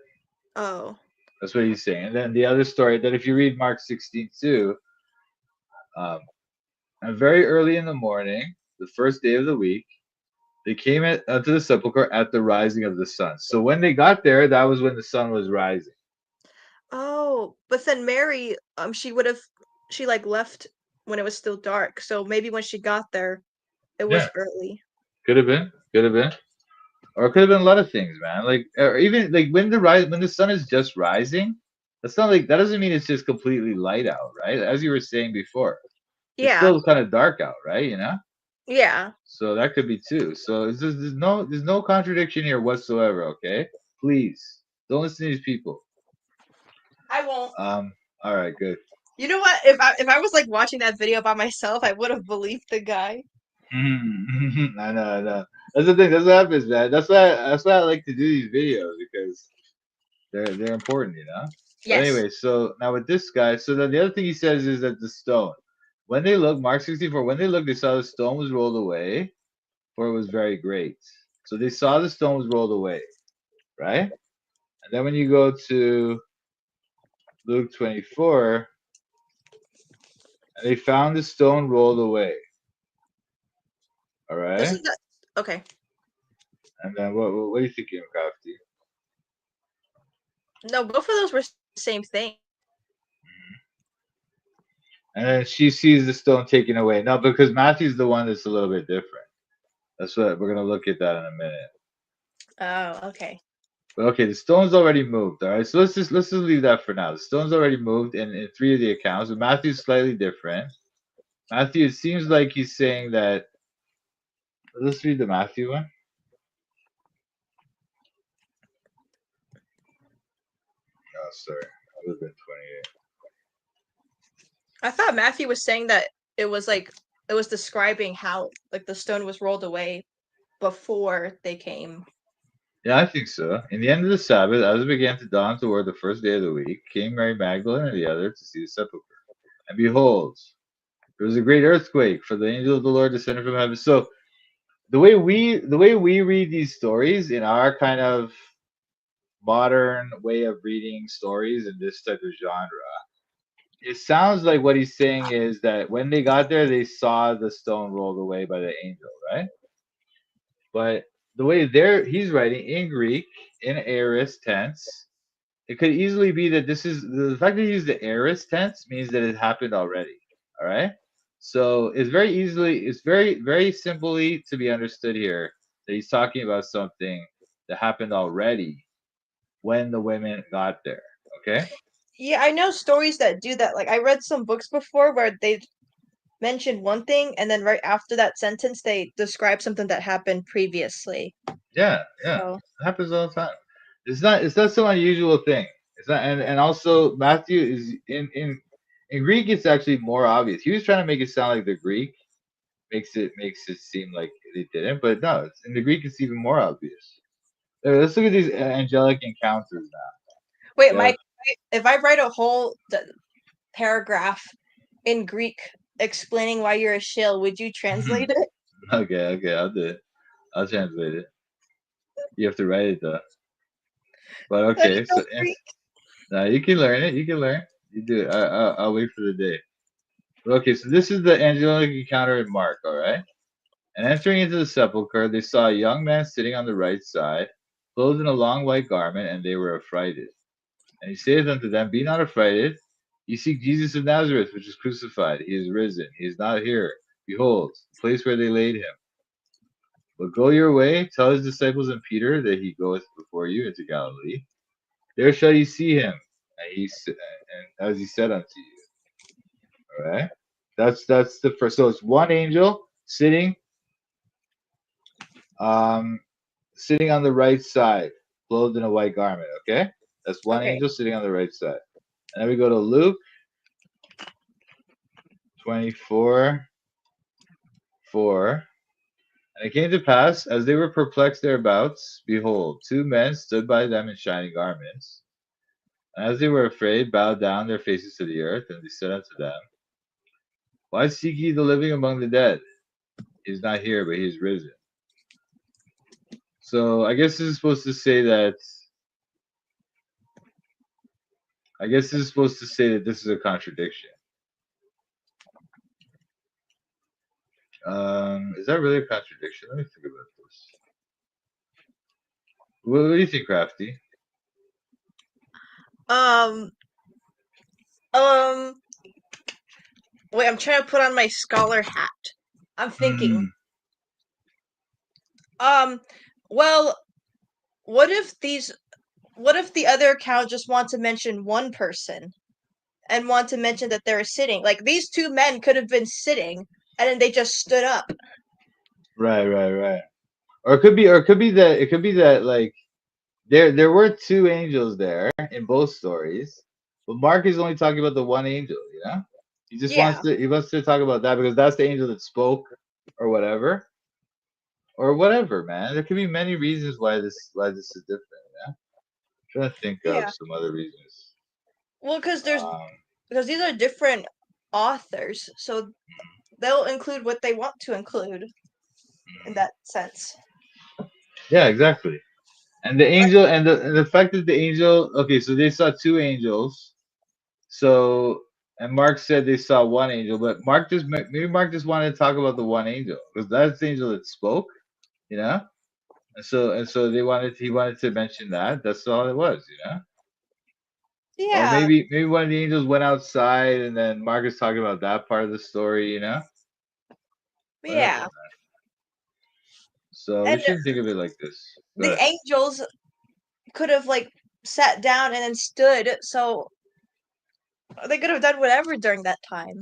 oh. That's what he's saying. And then the other story that if you read Mark 16 too, and very early in the morning, the first day of the week, they came unto the sepulchre at the rising of the sun. So when they got there, that was when the sun was rising. Oh, but then Mary, she like left when it was still dark. So maybe when she got there, it was Yeah, early. could have been, or it could have been a lot of things, man. Like, or even like when the sun is just rising, that's not like that doesn't mean it's just completely light out, right? As you were saying before, it's Yeah, still kind of dark out, right? yeah. So that could be too. So there's no contradiction here whatsoever. Okay, please don't listen to these people. I won't. All right, good. You know what? If I was like watching that video by myself, I would have believed the guy. I know. That's the thing. That's what happens, man. That's why I like to do these videos because they're important. But Yes. anyway, so now with this guy, so then the other thing he says is that the stone. When they looked, Mark 64, when they looked, they saw the stone was rolled away, for it was very great. So they saw the stone was rolled away, right? And then when you go to Luke 24, and they found the stone rolled away. All right. Doesn't that okay? And then what are you thinking, Krafty? No, both of those were the same thing. And then she sees the stone taken away. No, because Matthew's the one that's a little bit different. That's what we're gonna look at that in a minute. Oh, okay. But okay, the stone's already moved. All right, so let's just leave that for now. The stone's already moved in three of the accounts, but Matthew's slightly different. Matthew, it seems like he's saying that. Let's read the Matthew one. Oh, sorry, it would have been 28. I thought Matthew was saying that it was describing how like the stone was rolled away before they came. Yeah, I think so. In the end of the Sabbath, as it began to dawn toward the first day of the week, came Mary Magdalene and the other to see the sepulchre. And behold, there was a great earthquake, for the angel of the Lord descended from heaven. So the way we read these stories in our kind of modern way of reading stories in this type of genre, it sounds like what he's saying is that when they got there, they saw the stone rolled away by the angel, right? But the way he's writing in Greek in aorist tense, it could easily be that this is the fact that he used the aorist tense means that it happened already. All right. So it's very simply to be understood here that he's talking about something that happened already when the women got there. Okay. Yeah, I know stories that do that. Like I read some books before where they mentioned one thing and then right after that sentence they describe something that happened previously. Yeah, yeah. So It happens all the time. It's not some unusual thing. It's not, and also Matthew is in Greek. It's actually more obvious. He was trying to make it sound like the Greek makes it seem like they didn't, but no. In the Greek, it's even more obvious. Let's look at these angelic encounters wait, now. Mike, if I write a whole paragraph in Greek explaining why you're a shill, would you translate it? Okay, I'll do it. I'll translate it. You have to write it though. But I okay, don't know Greek. now you can learn it. You can learn. You do it. I'll wait for the day. But okay, so this is the angelic encounter in Mark. All right. And entering into the sepulchre, they saw a young man sitting on the right side, clothed in a long white garment, and they were affrighted. And he saith unto them, Be not affrighted. Ye seek Jesus of Nazareth, which is crucified. He is risen. He is not here. Behold, the place where they laid him. But go your way, tell his disciples and Peter that he goeth before you into Galilee. There shall ye see him, and as he said unto you. All right, that's the first. So it's one angel um, sitting on the right side, clothed in a white garment. Okay, that's one Okay. angel sitting on the right side. And then we go to Luke 24:4. And it came to pass, as they were perplexed thereabouts, behold, two men stood by them in shining garments. And as they were afraid, bowed down their faces to the earth, and they said unto them, Why seek ye the living among the dead? He is not here, but he is risen. So I guess this is supposed to say that. I guess this is supposed to say that this is a contradiction. Is that really a contradiction? Let me think about this. What do you think, Krafty? Wait, I'm trying to put on my scholar hat. I'm thinking. Well, what if the other account just wants to mention one person and want to mention that they're sitting? Like these two men could have been sitting and then they just stood up. Right. Or it could be that like there were two angels there in both stories, but Mark is only talking about the one angel. You know, he just Yeah. wants to talk about that because that's the angel that spoke, or whatever, man. There could be many reasons why this is different. Yeah, I'm trying to think of Yeah. some other reasons. Well, because Um, these are different authors, so they'll include what they want to include in that sense. yeah, exactly. And the angel and the fact that the angel. Okay, so they saw two angels. So and Mark said they saw one angel, but maybe Mark just wanted to talk about the one angel because that's the angel that spoke, you know. And so he wanted to mention that. That's all it was, you know. Or Yeah. maybe one of the angels went outside, and then Mark is talking about that part of the story, you know. Whatever, Yeah. man. So we And shouldn't think of it like this. Go the ahead. angels could have like sat down and then stood, so they could have done whatever during that time.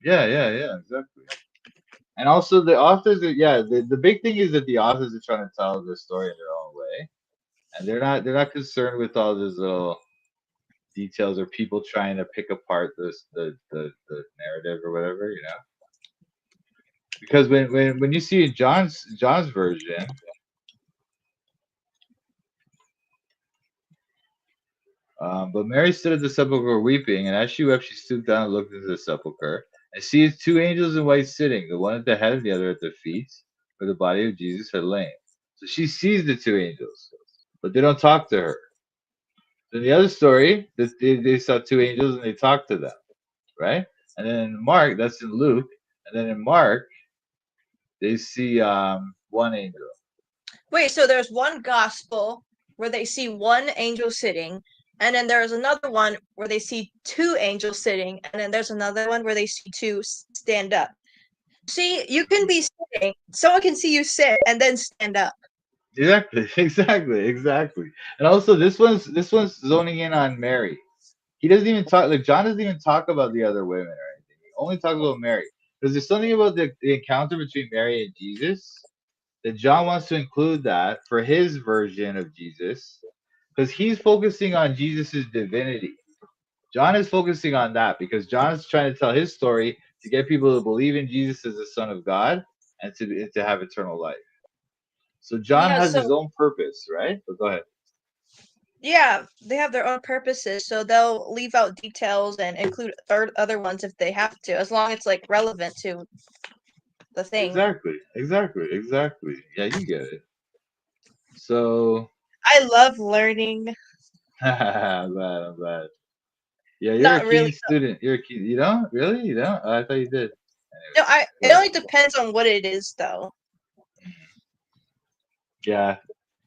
Yeah, exactly. And also the authors, the big thing is that the authors are trying to tell the story in their own way, and they're not concerned with all those little details or people trying to pick apart the narrative or whatever, you know. Because when you see John's version, but Mary stood at the sepulchre weeping, and as she wept, she stooped down and looked into the sepulchre, and sees two angels in white sitting, the one at the head and the other at the feet, where the body of Jesus had lain. So she sees the two angels, but they don't talk to her. In the other story, they saw two angels and they talked to them, right? And then in Mark, that's in Luke, and then in Mark, they see one angel. Wait, so there's one gospel where they see one angel sitting, and then there's another one where they see two angels sitting, and then there's another one where they see two stand up. See, you can be sitting, someone can see you sit and then stand up. Exactly, exactly. And also, this one's zoning in on Mary. He doesn't even talk like John doesn't even talk about the other women or anything. He only talks about Mary because there's something about the encounter between Mary and Jesus that John wants to include that for his version of Jesus because he's focusing on Jesus's divinity. John is focusing on that because John is trying to tell his story to get people to believe in Jesus as the Son of God and to have eternal life. So John Yeah, has so his own purpose, right? But go ahead. yeah, they have their own purposes, so they'll leave out details and include other ones if they have to, as long as it's like relevant to the thing. Exactly. Yeah, you get it. So I love learning. I'm bad. Yeah, you're a Not keen really. student. You're a keen. You don't really? You don't? Oh, I thought you did. No, Anyways, it only depends on what it is, though. yeah.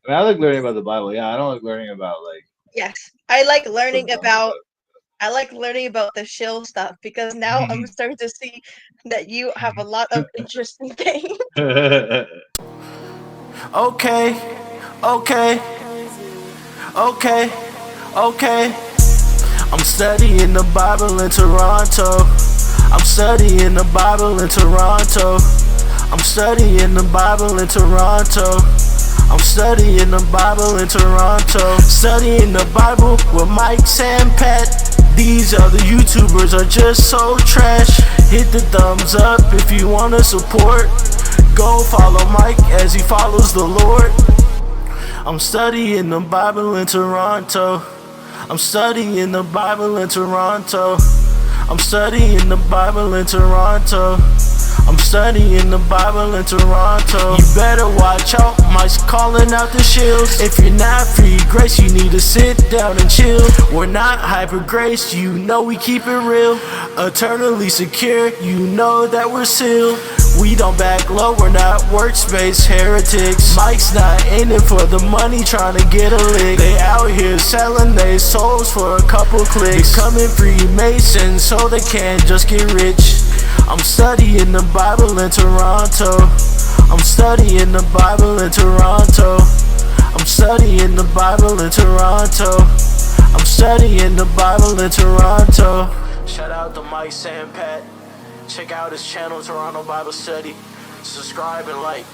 I mean, I like learning about the Bible. Yeah, I don't like learning about like Yes, I like learning some dumb about. I like learning about the shill stuff because now I'm stuff. starting to see that you have a lot of interesting things. Okay, okay, okay, okay. I'm studying the Bible in Toronto. I'm studying the Bible in Toronto. I'm studying the Bible in Toronto. I'm studying the Bible in Toronto. Studying the Bible with Mike and Pat. These other YouTubers are just so trash. Hit the thumbs up if you wanna support. Go follow Mike as he follows the Lord. I'm studying the Bible in Toronto. I'm studying the Bible in Toronto. I'm studying the Bible in Toronto. I'm studying the Bible in Toronto. You better watch out, Mike's calling out the shields. If you're not free grace, you need to sit down and chill. We're not hyper grace, you know we keep it real. Eternally secure, you know that we're sealed. We don't back low, we're not workspace heretics. Mike's not in it for the money, trying to get a lick. They out here selling their souls for a couple clicks. Becoming Freemasons so they can't just get rich. I'm studying the Bible in Toronto. I'm studying the Bible in Toronto. I'm studying the Bible in Toronto. I'm studying the Bible in Toronto. Shout out to Mike and Pat. Check out his channel, Toronto Bible Study. Subscribe and like.